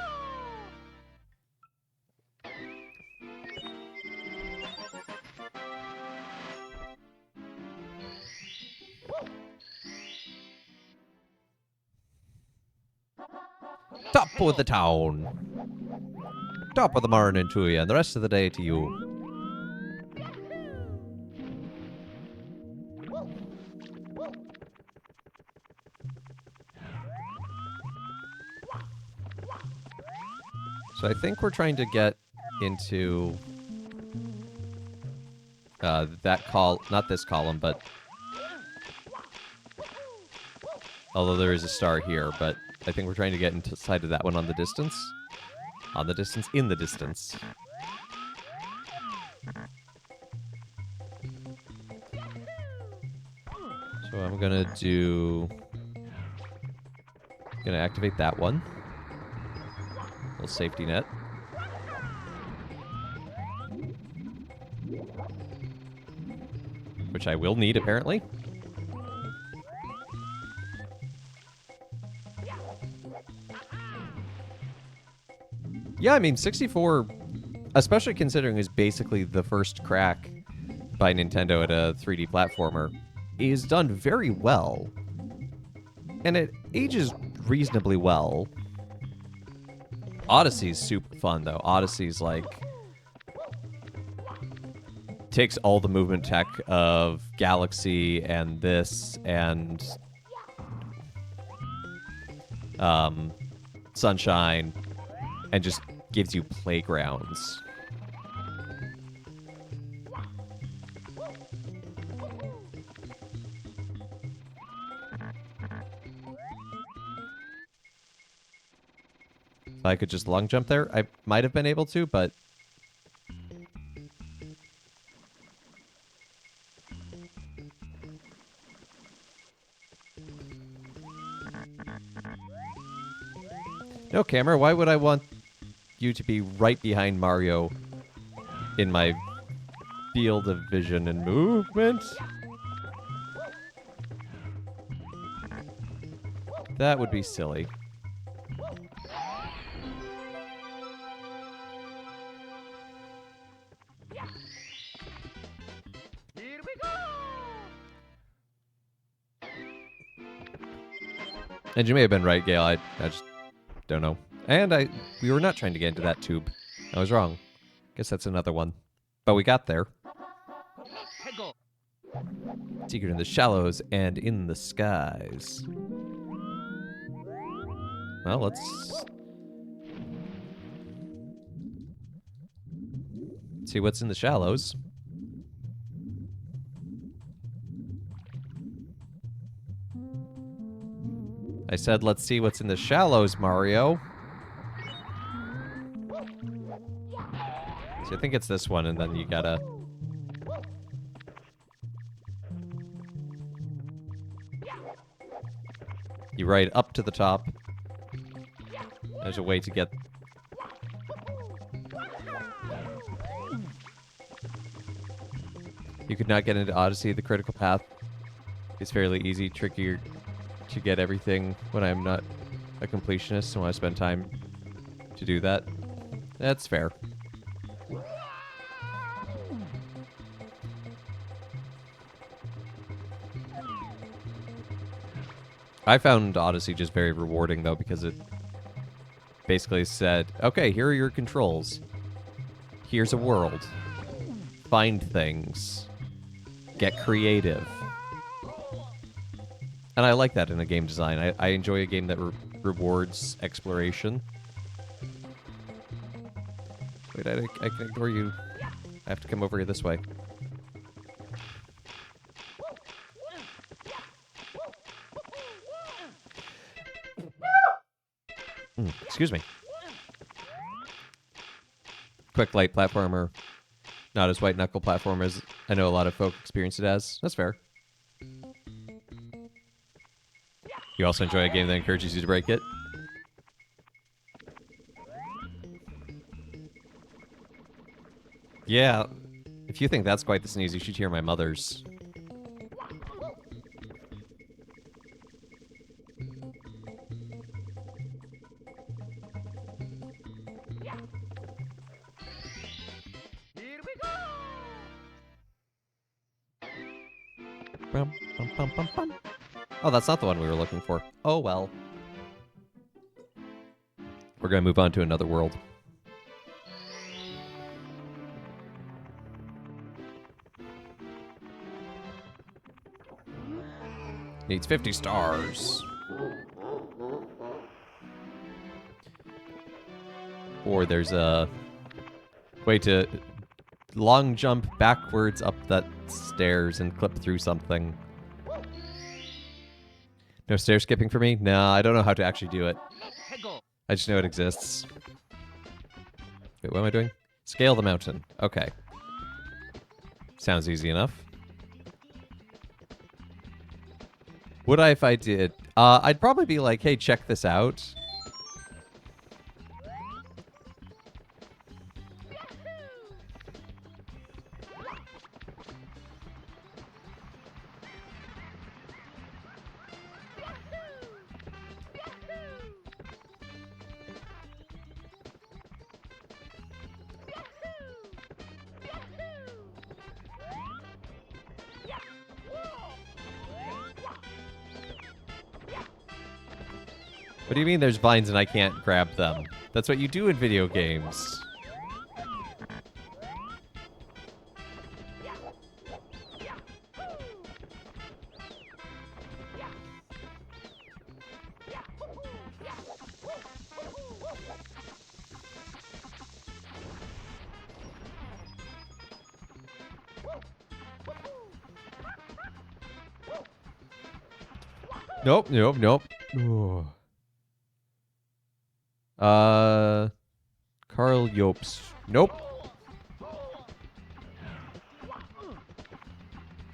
Top of the town. Top of the morning to you, and the rest of the day to you. So I think we're trying to get into that not this column, but although there is a star here, but I think we're trying to get inside of that one on the distance. On the distance, in the distance. So I'm gonna activate that one. Little safety net. Which I will need, apparently. Yeah, I mean, 64, especially considering is basically the first crack by Nintendo at a 3D platformer, is done very well. And it ages reasonably well. Odyssey's super fun, though. Odyssey's, like, takes all the movement tech of Galaxy and this and Sunshine and just gives you playgrounds. If I could just long jump there, I might have been able to, but No, camera, why would I want you to be right behind Mario in my field of vision and movement? That would be silly. Here we go! And you may have been right, Gale. I just don't know. And we were not trying to get into that tube. I was wrong. Guess that's another one. But we got there. Hegel! Secret in the shallows and in the skies. Well, let's see what's in the shallows. I said, let's see what's in the shallows, Mario. So I think it's this one, and then you gotta... You ride up to the top. There's a way to get... You could not get into Odyssey. The critical path is fairly easy, trickier to get everything when I'm not a completionist and want to spend time to do that. That's fair. I found Odyssey just very rewarding, though, because it basically said, okay, here are your controls. Here's a world. Find things. Get creative. And I like that in a game design. I enjoy a game that rewards exploration. Wait, I can ignore you. I have to come over here this way. Excuse me. Quick, light platformer. Not as white knuckle platformer as I know a lot of folk experience it as. That's fair. You also enjoy a game that encourages you to break it? Yeah. If you think that's quite the sneeze, you should hear my mother's. Here we go! Bum, bum, bum, bum, bum. Oh, that's not the one we were looking for. Oh, well. We're going to move on to another world. Needs 50 stars. Or there's a way to long jump backwards up that stairs and clip through something. No stair skipping for me? No, I don't know how to actually do it. Hegel! I just know it exists. Wait, what am I doing? Scale the mountain. Okay. Sounds easy enough. Would I if I did? I'd probably be like, hey, check this out. What do you mean there's vines and I can't grab them? That's what you do in video games. Nope, nope, nope. Ooh. Carl Jobst. Nope.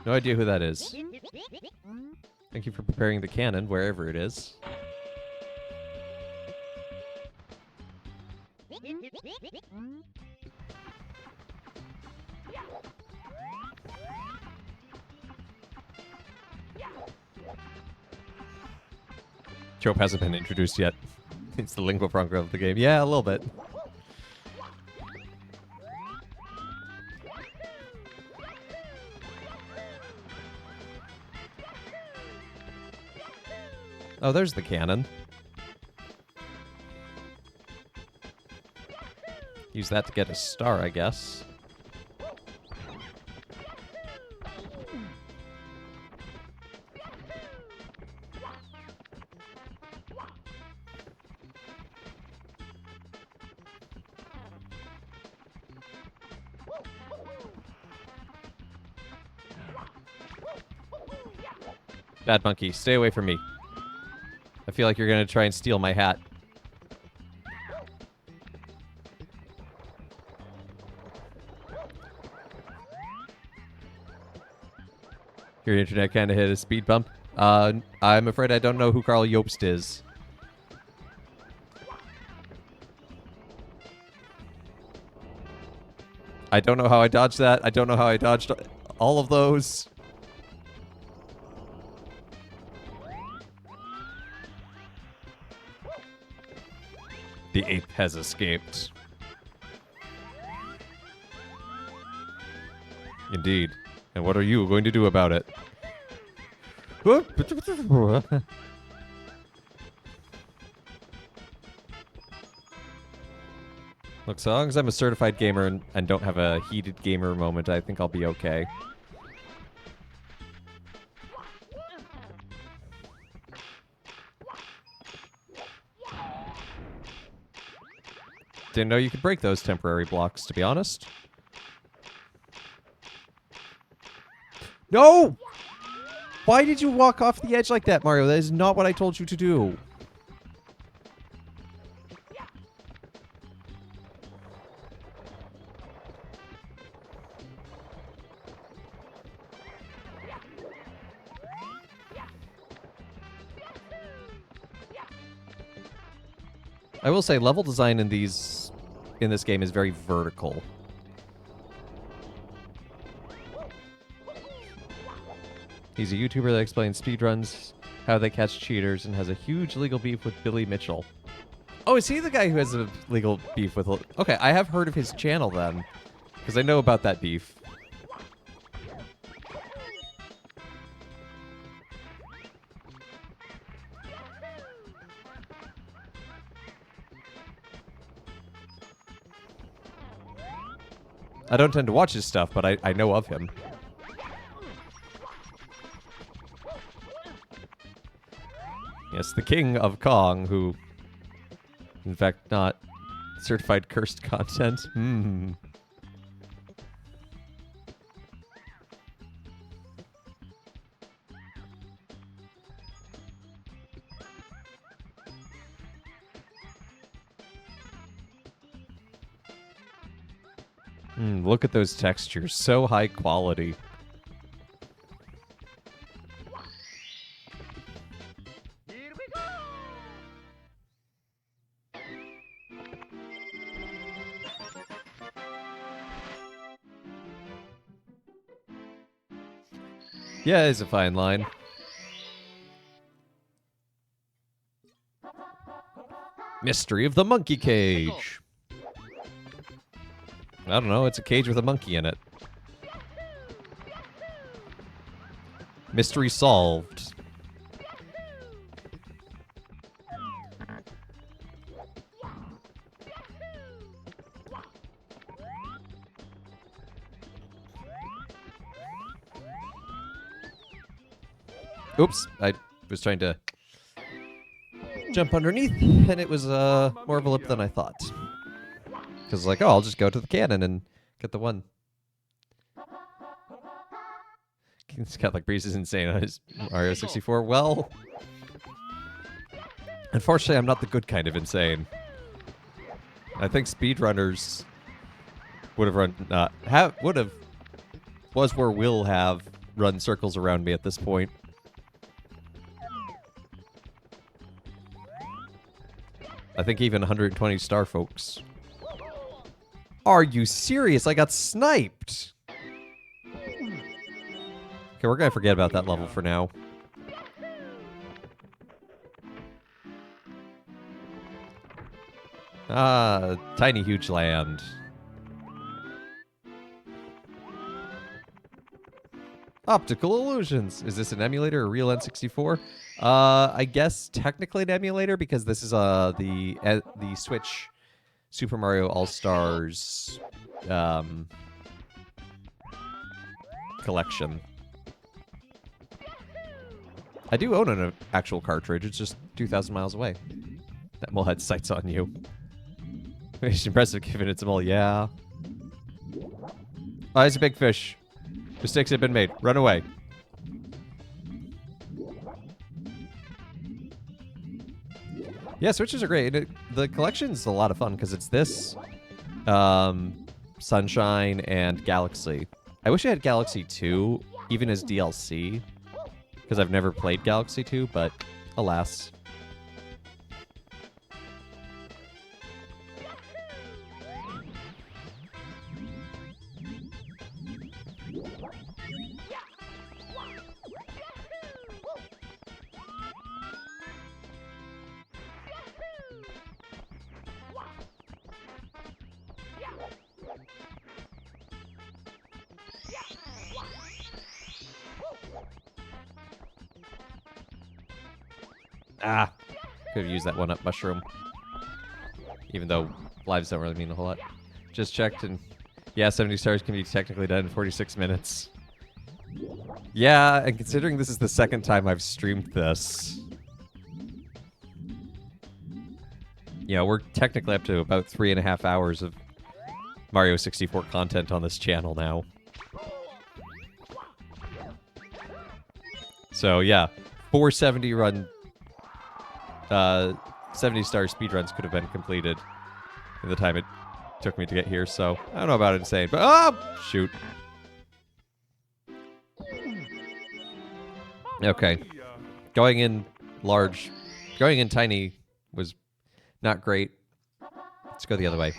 No idea who that is. Thank you for preparing the cannon, wherever it is. Chope hasn't been introduced yet. It's the lingua franca of the game. Yeah, a little bit. Oh, there's the cannon. Use that to get a star, I guess. Bad monkey, stay away from me. I feel like you're gonna try and steal my hat. Your internet kind of hit a speed bump. I'm afraid I don't know who Carl Jobst is. I don't know how I dodged that. I don't know how I dodged all of those. The ape has escaped. Indeed. And what are you going to do about it? Look, so long as I'm a certified gamer and don't have a heated gamer moment, I think I'll be okay. Didn't know you could break those temporary blocks, to be honest. No! Why did you walk off the edge like that, Mario? That is not what I told you to do. I will say level design in this game is very vertical. He's a YouTuber that explains speedruns, how they catch cheaters, and has a huge legal beef with Billy Mitchell. Oh, is he the guy who has a legal beef with... Okay, I have heard of his channel then, because I know about that beef. I don't tend to watch his stuff, but I know of him. Yes, the king of Kong, who, in fact, not certified cursed content. Look at those textures. So high quality. Here we go! Yeah, it's a fine line. Mystery of the Monkey Cage. I don't know, it's a cage with a monkey in it. Mystery solved. Oops, I was trying to jump underneath, and it was more of a lip than I thought. Because, like, oh, I'll just go to the cannon and get the one. Scott like Breeze is insane on his Mario 64. Well, unfortunately, I'm not the good kind of insane. I think speedrunners would have run, was where will have run circles around me at this point. I think even 120 star folks. Are you serious? I got sniped. Okay, we're gonna forget about that level for now. Ah, tiny huge land. Optical illusions. Is this an emulator or real N64? I guess technically an emulator because this is the Switch Super Mario All Stars collection. I do own an actual cartridge. It's just 2,000 miles away. That mole had sights on you. It's impressive given it's a mole. Yeah. Oh, it's a big fish. Mistakes have been made. Run away. Yeah, Switches are great. The collection's a lot of fun because it's this, Sunshine, and Galaxy. I wish I had Galaxy 2, even as DLC, because I've never played Galaxy 2, but alas. Ah, could have used that one-up mushroom. Even though lives don't really mean a whole lot. Just checked and yeah, 70 stars can be technically done in 46 minutes. Yeah, and considering this is the second time I've streamed this, you know, we're technically up to about 3.5 hours of Mario 64 content on this channel now. So yeah, 470 run 70-star speedruns could have been completed in the time it took me to get here, so I don't know about insane, but oh shoot. Okay. Going in tiny was not great. Let's go the other way.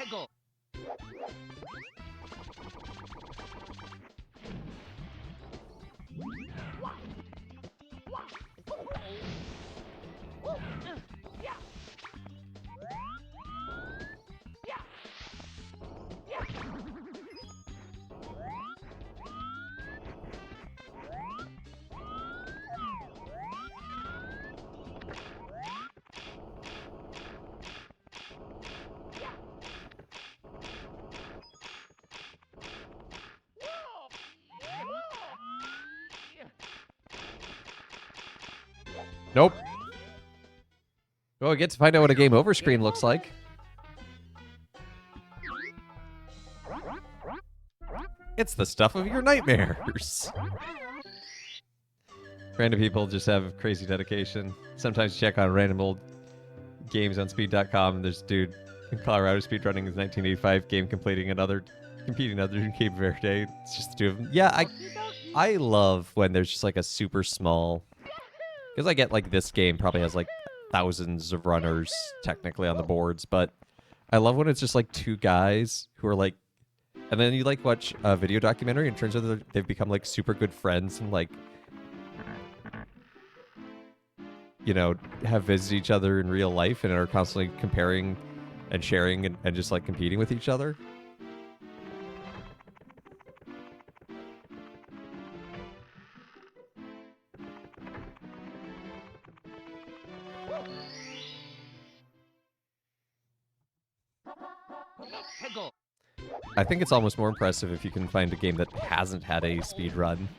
Nope. Oh, I get to find out what a game over screen looks like. It's the stuff of your nightmares. Random people just have crazy dedication. Sometimes check on random old games on speed.com. There's a dude in Colorado speedrunning his 1985 game competing another Cape Verde. It's just the two of them. Yeah, I love when there's just like a super small... Because I get like this game probably has like thousands of runners technically on the boards, but I love when it's just like two guys who are like, and then you like watch a video documentary and it turns out they've become like super good friends and like, you know, have visited each other in real life and are constantly comparing and sharing and just like competing with each other. I think it's almost more impressive if you can find a game that hasn't had a speed run.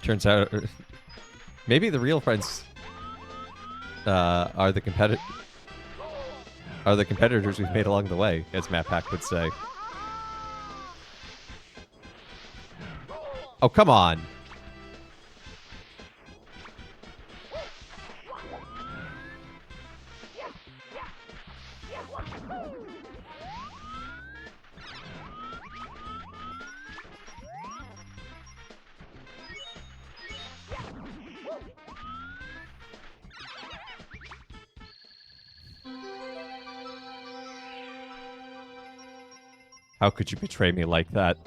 Turns out, maybe the real friends are the competitors we've made along the way, as Matt Pack would say. Oh, come on. How could you betray me like that?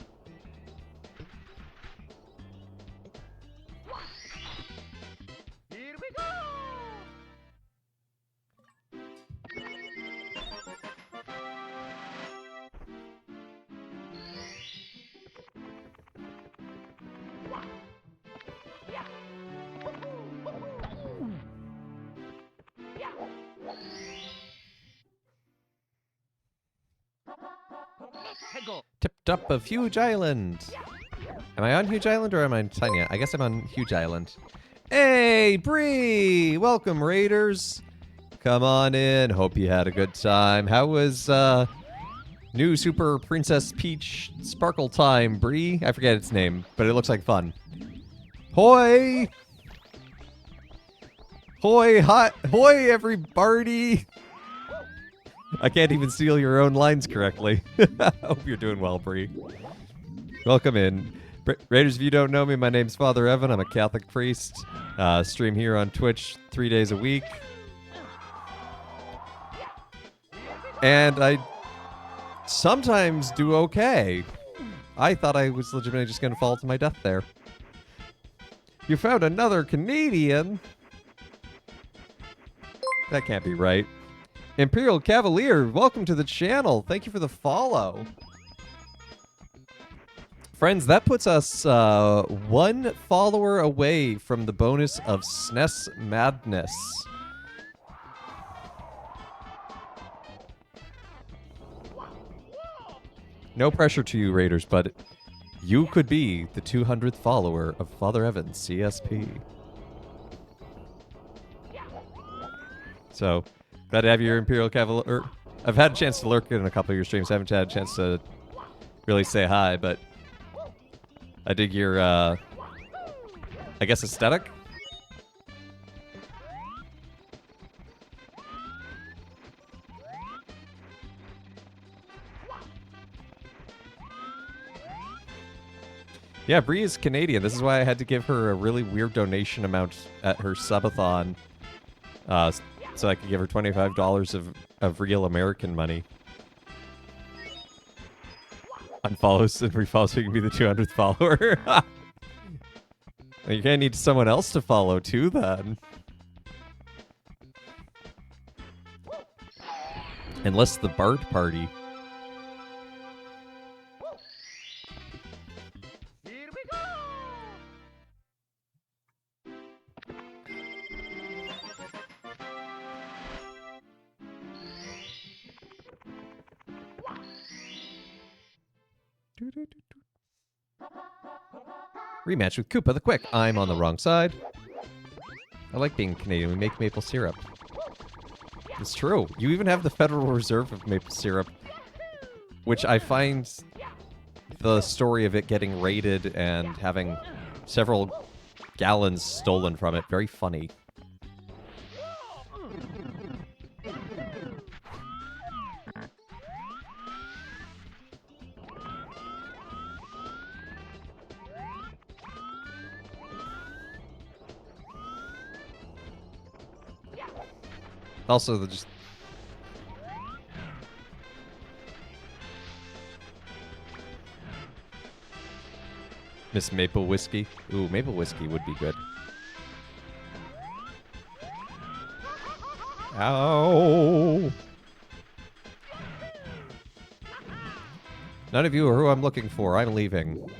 Here we go! Tipped up of Huge Island. Am I on Huge Island or am I on Tiny? I guess I'm on Huge Island. Hey, Bree! Welcome, Raiders. Come on in. Hope you had a good time. How was new Super Princess Peach Sparkle Time, Bree? I forget its name, but it looks like fun. Hoi! Hoi, hot, hoi, everybody! I can't even steal your own lines correctly. Hope you're doing well, Bree. Welcome in. Raiders, if you don't know me, my name's Father Evan. I'm a Catholic priest. Stream here on Twitch 3 days a week. And I sometimes do okay. I thought I was legitimately just going to fall to my death there. You found another Canadian? That can't be right. Imperial Cavalier, welcome to the channel. Thank you for the follow. Friends, that puts us 1 follower away from the bonus of SNES Madness. No pressure to you, Raiders, but you could be the 200th follower of Father Evan CSP. So, glad to have your Imperial Cavalier. I've had a chance to lurk in a couple of your streams. I haven't had a chance to really say hi, but I dig your, I guess, aesthetic. Yeah, Bree is Canadian. This is why I had to give her a really weird donation amount at her subathon, so I could give her $25 of real American money. Unfollows and refollows so you can be the 200th follower. Well, you're gonna need someone else to follow too, then. Unless the Bart party. Here we go! Rematch with Koopa the Quick. I'm on the wrong side. I like being Canadian. We make maple syrup. It's true. You even have the Federal Reserve of maple syrup, which I find the story of it getting raided and having several gallons stolen from it very funny. Also, the just... Miss Maple Whiskey. Ooh, Maple Whiskey would be good. Ow! None of you are who I'm looking for. I'm leaving.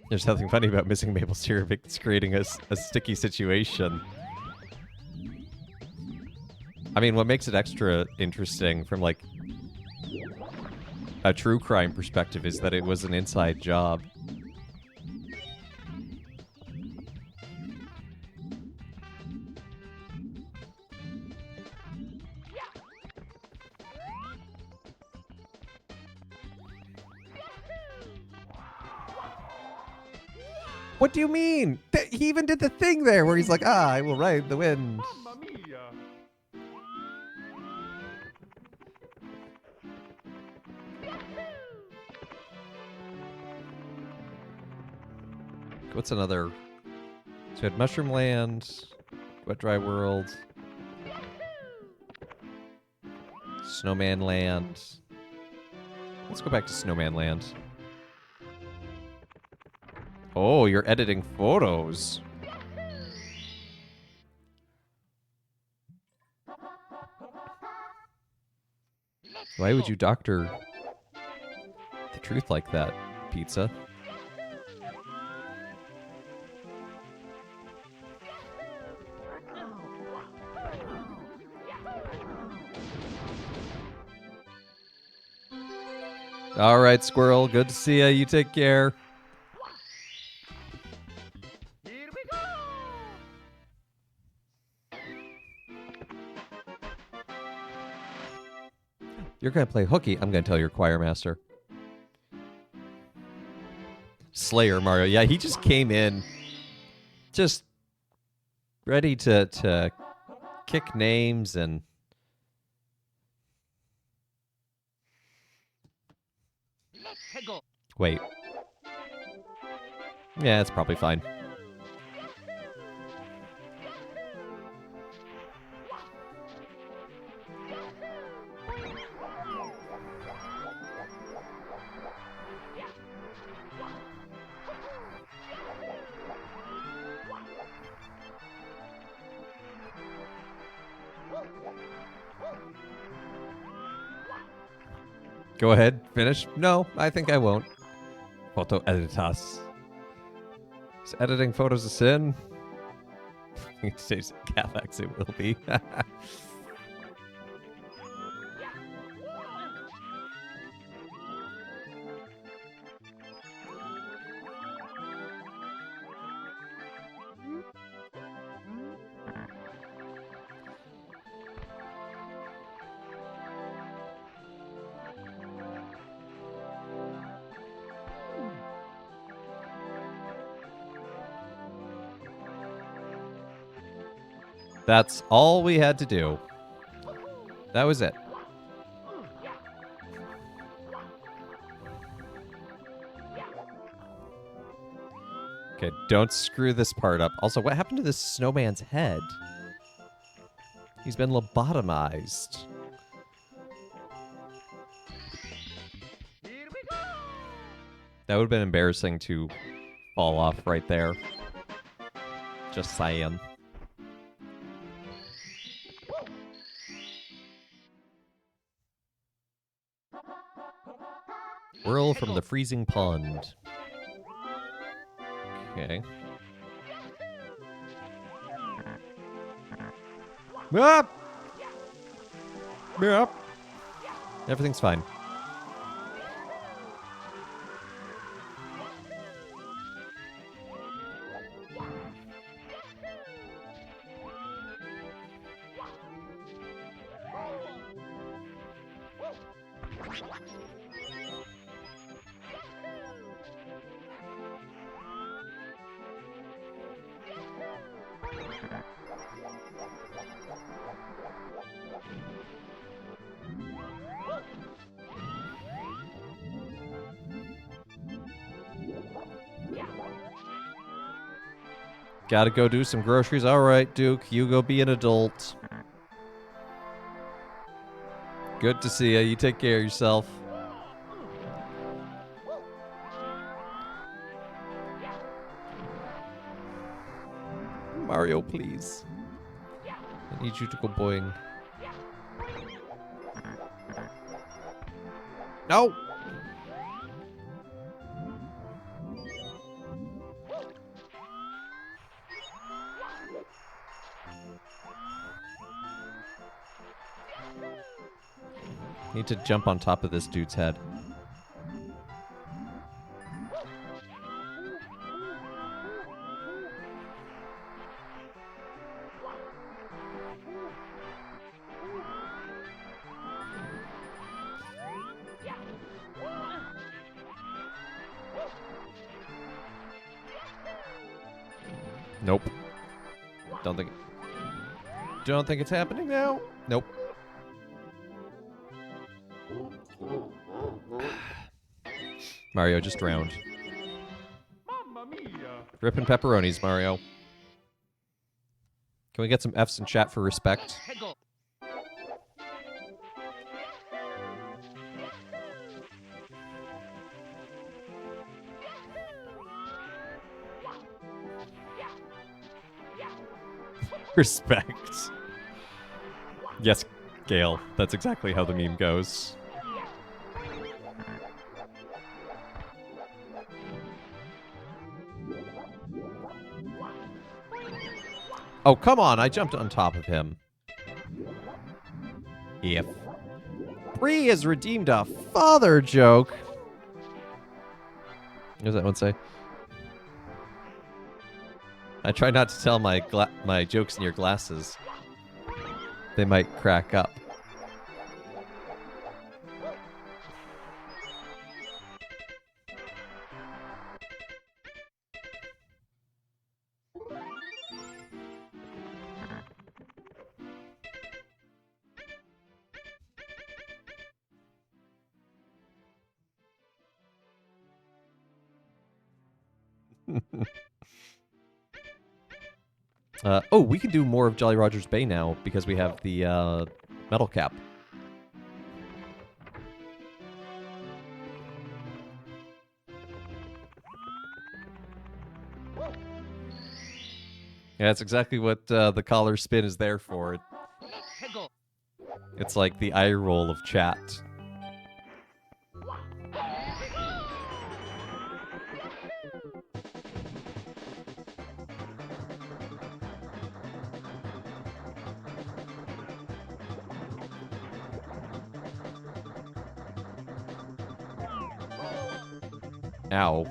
There's nothing funny about missing maple syrup. It's creating a sticky situation. I mean, what makes it extra interesting from, like, a true crime perspective is that it was an inside job. What do you mean? He even did the thing there where he's like, I will ride the wind. Mamma mia! What's another? So we had Mushroom Land, Wet Dry World, Snowman Land. Let's go back to Snowman Land. Oh, you're editing photos. Why would you doctor the truth like that, Pizza? All right, Squirrel. Good to see ya. You take care. Here we go! You're going to play hooky. I'm going to tell your choir master. Slayer Mario. Yeah, he just came in just ready to kick names and... Let's go! Wait. Yeah, it's probably fine. Go ahead, finish. No, I think I won't. Photo editas. Is editing photos a sin? It says Catholics, it will be. That's all we had to do. That was it. Okay, don't screw this part up. Also, what happened to this snowman's head? He's been lobotomized. Here we go! That would have been embarrassing to fall off right there. Just saying. Whirl from the freezing pond. Okay. Ah! Yeah. Everything's fine. Gotta go do some groceries. All right, Duke, you go be an adult. Good to see you. You take care of yourself. Mario, please. I need you to go boing. No! Need to jump on top of this dude's head. Nope. Don't think it's happening now. Nope. Mario just drowned. Mamma mia! Ripping pepperonis, Mario. Can we get some Fs in chat for respect? 最後 Respect. Yes, Gale. That's exactly how the meme goes. Oh, come on. I jumped on top of him. If Bree has redeemed a father joke. What does that one say? I try not to tell my jokes in your glasses. They might crack up. Oh, we can do more of Jolly Roger's Bay now because we have the metal cap. Yeah, that's exactly what the collar spin is there for. 最後 It's like the eye roll of chat. Ow.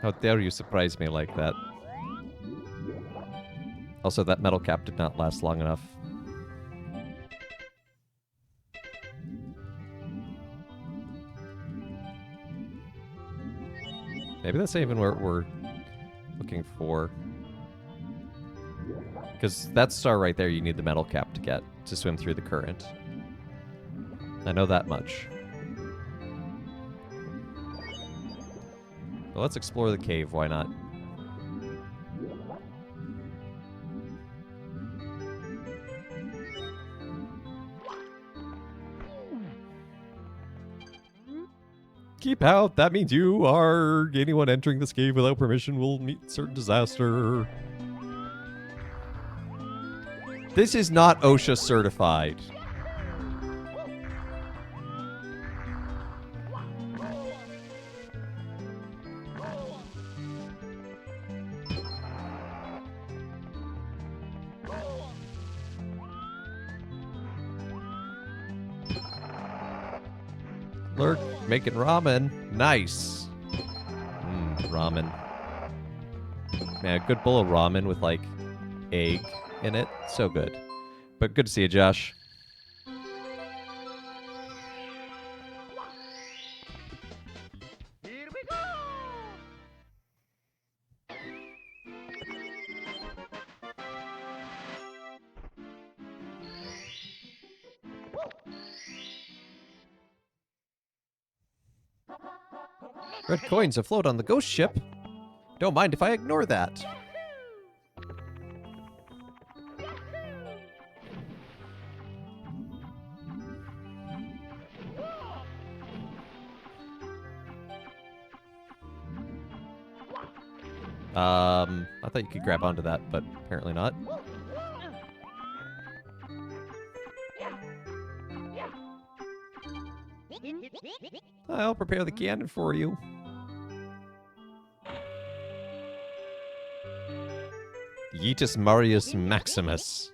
How dare you surprise me like that? Also, that metal cap did not last long enough. Maybe that's not even what we're looking for. Because that star right there, you need the metal cap to get to swim through the current. I know that much. Well, let's explore the cave, why not? Keep out, that means you are... Anyone entering this cave without permission will meet certain disaster. This is not OSHA certified. Lurk, making ramen. Nice. Ramen. Man, a good bowl of ramen with, like, egg in it. So good. But good to see you, Josh. Here we go! Red coins afloat on the ghost ship. Don't mind if I ignore that. I thought you could grab onto that, but apparently not. I'll prepare the cannon for you. Yeetus Marius Maximus.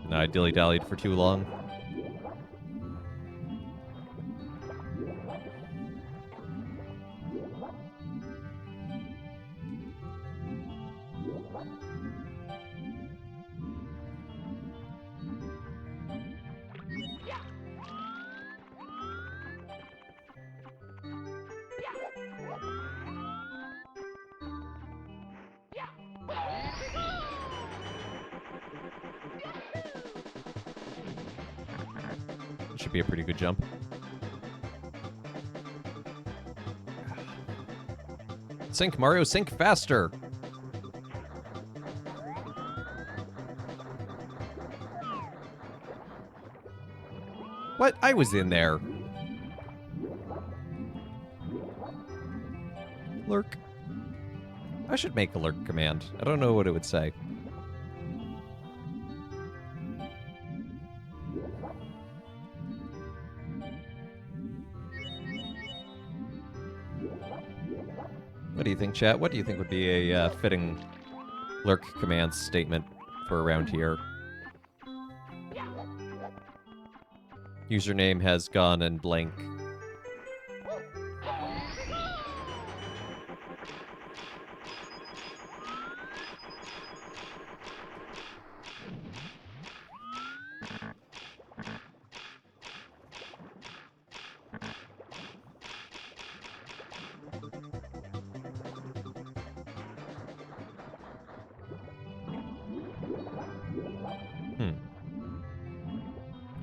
No, I dilly-dallied for too long. Should be a pretty good jump. Sink, Mario, sink faster! What? I was in there. Lurk. I should make a lurk command. I don't know what it would say. What do you think, chat? What do you think would be a fitting lurk command statement for around here? Username has gone and blank.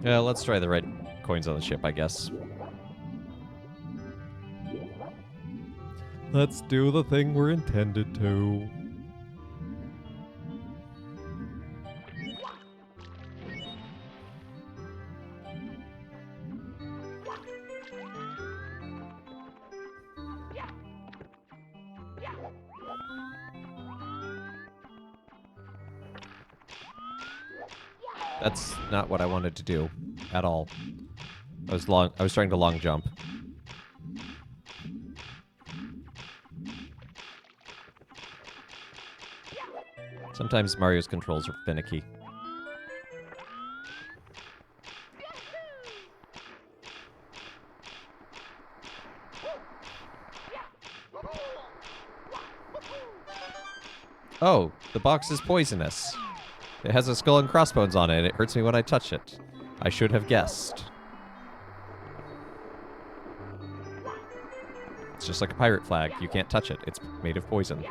Yeah, let's try the red coins on the ship, I guess. Let's do the thing we're intended to. That's not what I wanted to do at all. I was trying to long jump. Sometimes Mario's controls are finicky. Oh, the box is poisonous. It has a skull and crossbones on it, and it hurts me when I touch it. I should have guessed. It's just like a pirate flag. You can't touch it. It's made of poison.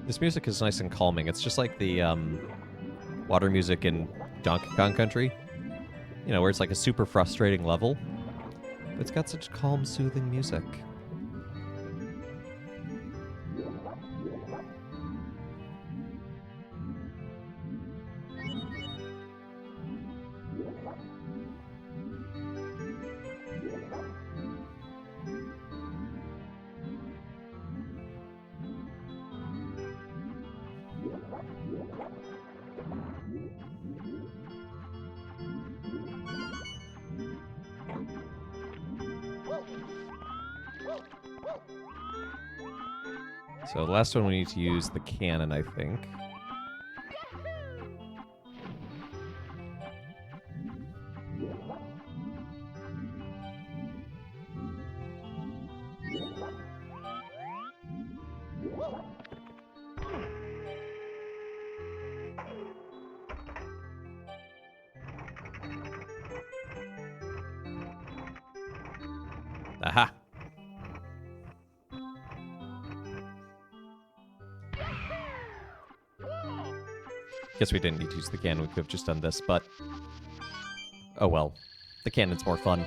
This music is nice and calming. It's just like the water music in Donkey Kong Country. You know, where it's like a super frustrating level. But it's got such calm, soothing music. So the last one we need to use the cannon, I think. Aha! Guess we didn't need to use the cannon, we could have just done this, but... oh well. The cannon's more fun.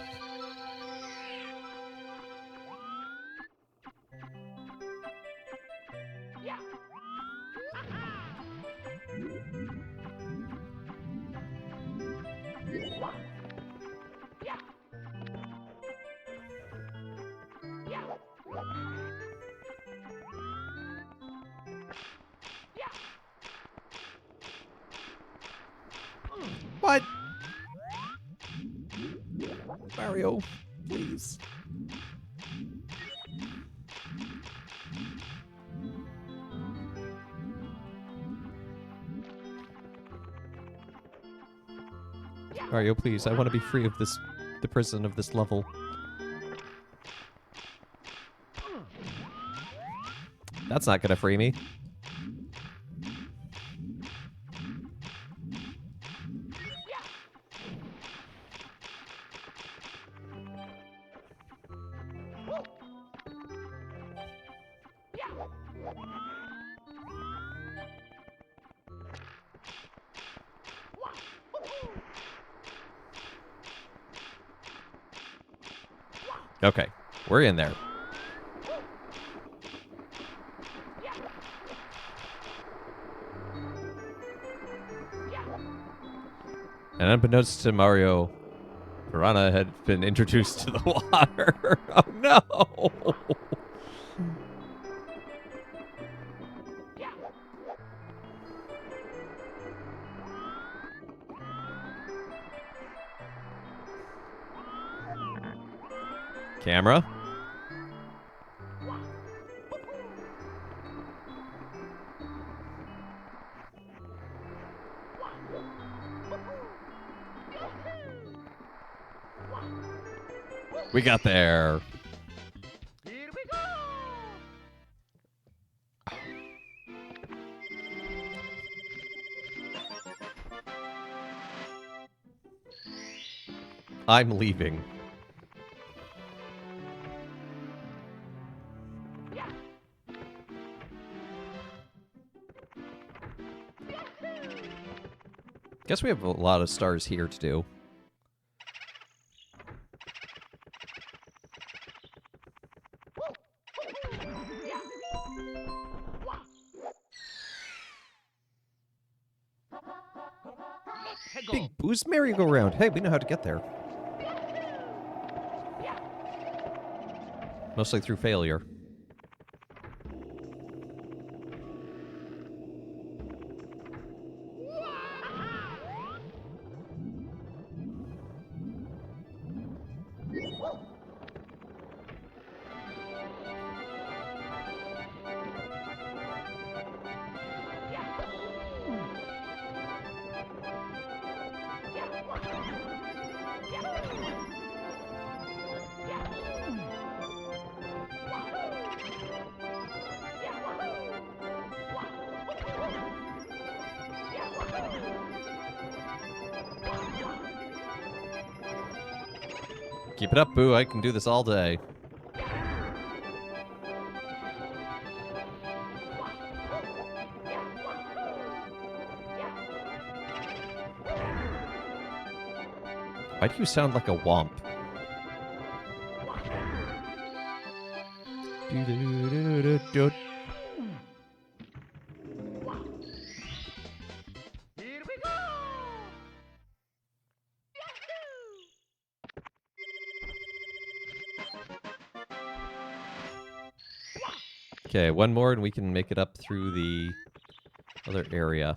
What? Mario, please. Mario, please. I want to be free of the prison of this level. That's not gonna free me. Okay, we're in there. And unbeknownst to Mario, Piranha had been introduced to the water. Oh no! Camera? We got there. Here we go! I'm leaving. Guess we have a lot of stars here to do. Let's Big boost merry-go-round. Hey, we know how to get there. Mostly through failure. Keep it up, Boo. I can do this all day. Why do you sound like a womp? Do-do-do-do-do-do. Here we go! Okay, one more and we can make it up through the other area.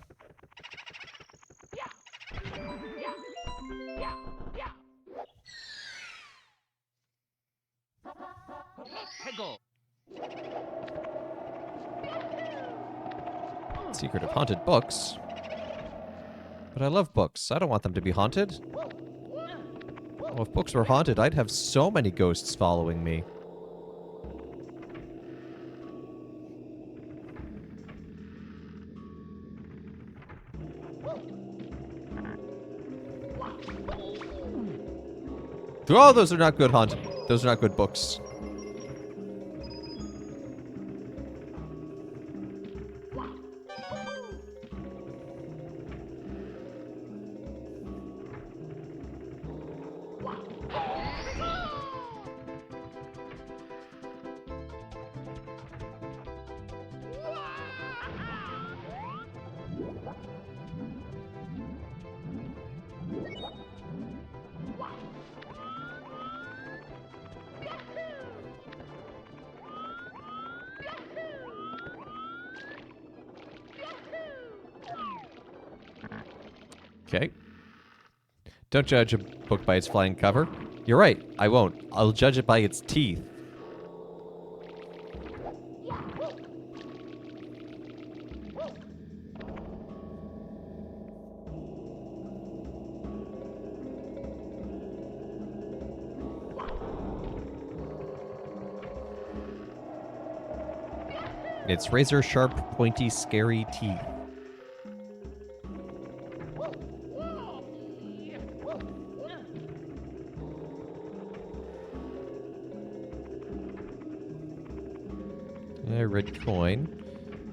Let's go! Secret of haunted books. But I love books. I don't want them to be haunted. Oh, if books were haunted, I'd have so many ghosts following me. Oh, those are not good haunted. Those are not good books. Okay. Don't judge a book by its flying cover. You're right, I won't. I'll judge it by its teeth. Its razor sharp, pointy, scary teeth. Red coin.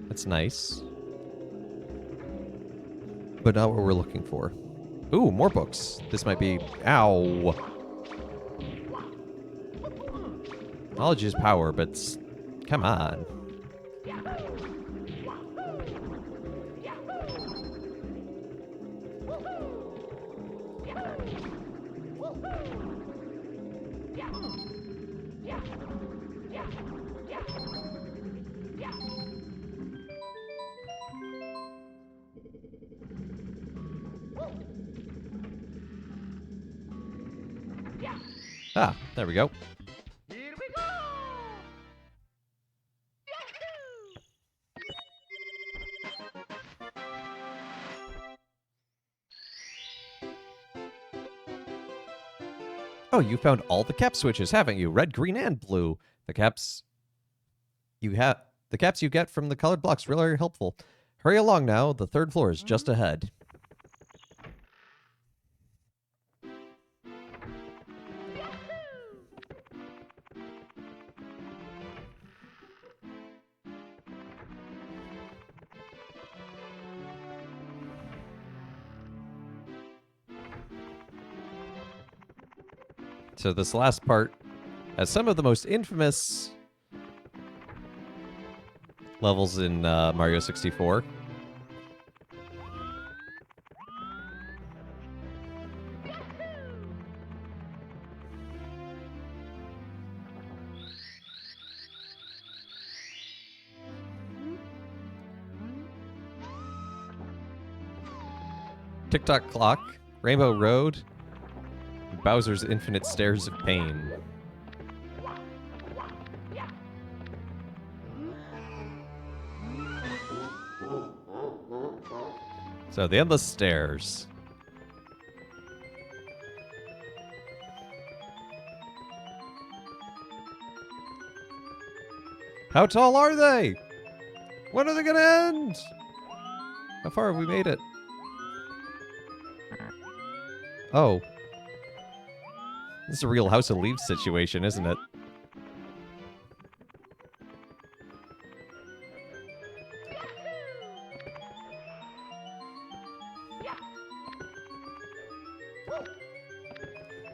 That's nice. But not what we're looking for. Ooh, more books. This might be... Ow! Knowledge is power, but... Come on. Ah, there we go. Here we go! Oh, you found all the cap switches, haven't you? Red, green, and blue. The caps you get from the colored blocks really are helpful. Hurry along now. The third floor is just ahead. So this last part has some of the most infamous levels in Mario 64. Tick-tock clock, Rainbow Road, Bowser's Infinite Stairs of Pain. So the endless stairs. How tall are they? When are they gonna end? How far have we made it? Oh. This is a real House of Leaves situation, isn't it?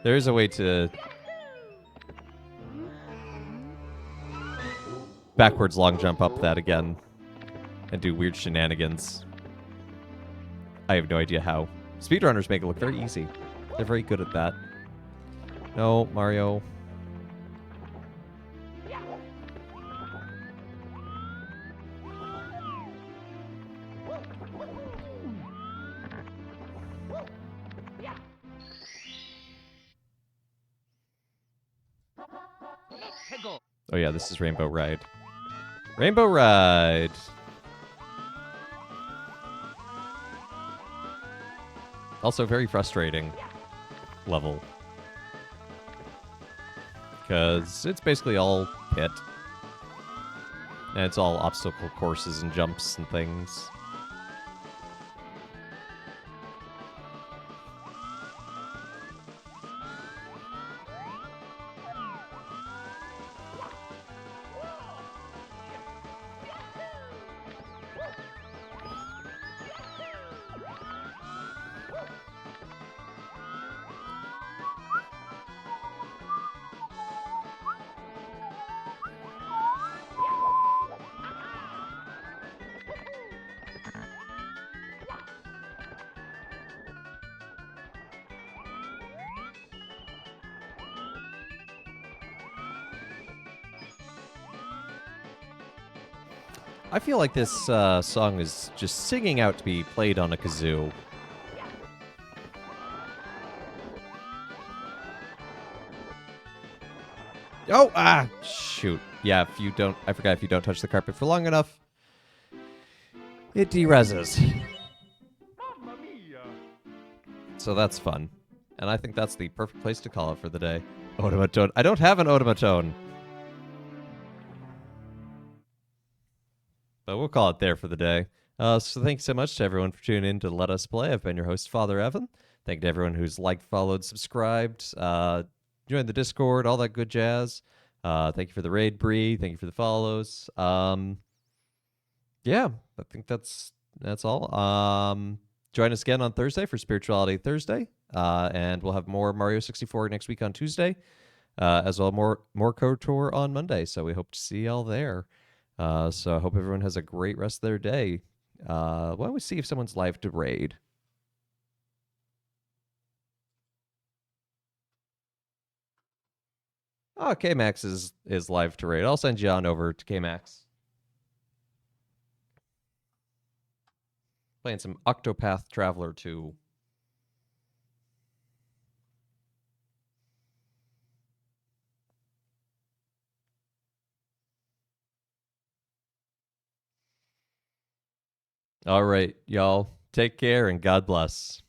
There is a way to backwards long jump up that again and do weird shenanigans. I have no idea how. Speedrunners make it look very easy. They're very good at that. No, Mario. Peggle. Oh yeah, this is Rainbow Ride. Rainbow Ride! Also very frustrating level. Because it's basically all pit. And it's all obstacle courses and jumps and things. I feel like this song is just singing out to be played on a kazoo. Oh, shoot. Yeah, if you don't, I forgot, if you don't touch the carpet for long enough, it dereses. Mamma mia! So that's fun. And I think that's the perfect place to call it for the day. Automaton. I don't have an automaton. But we'll call it there for the day. So thanks so much to everyone for tuning in to Let Us Play. I've been your host, Father Evan. Thank you to everyone who's liked, followed, subscribed, joined the Discord, all that good jazz. Thank you for the raid, Bree. Thank you for the follows. Yeah, I think that's all. Join us again on Thursday for Spirituality Thursday, and we'll have more Mario 64 next week on Tuesday, as well more KOTOR on Monday. So we hope to see y'all there. So I hope everyone has a great rest of their day. Why don't we see if someone's live to raid? Oh, K-Max is live to raid. I'll send you on over to K-Max. Playing some Octopath Traveler 2. All right, y'all. Take care and God bless.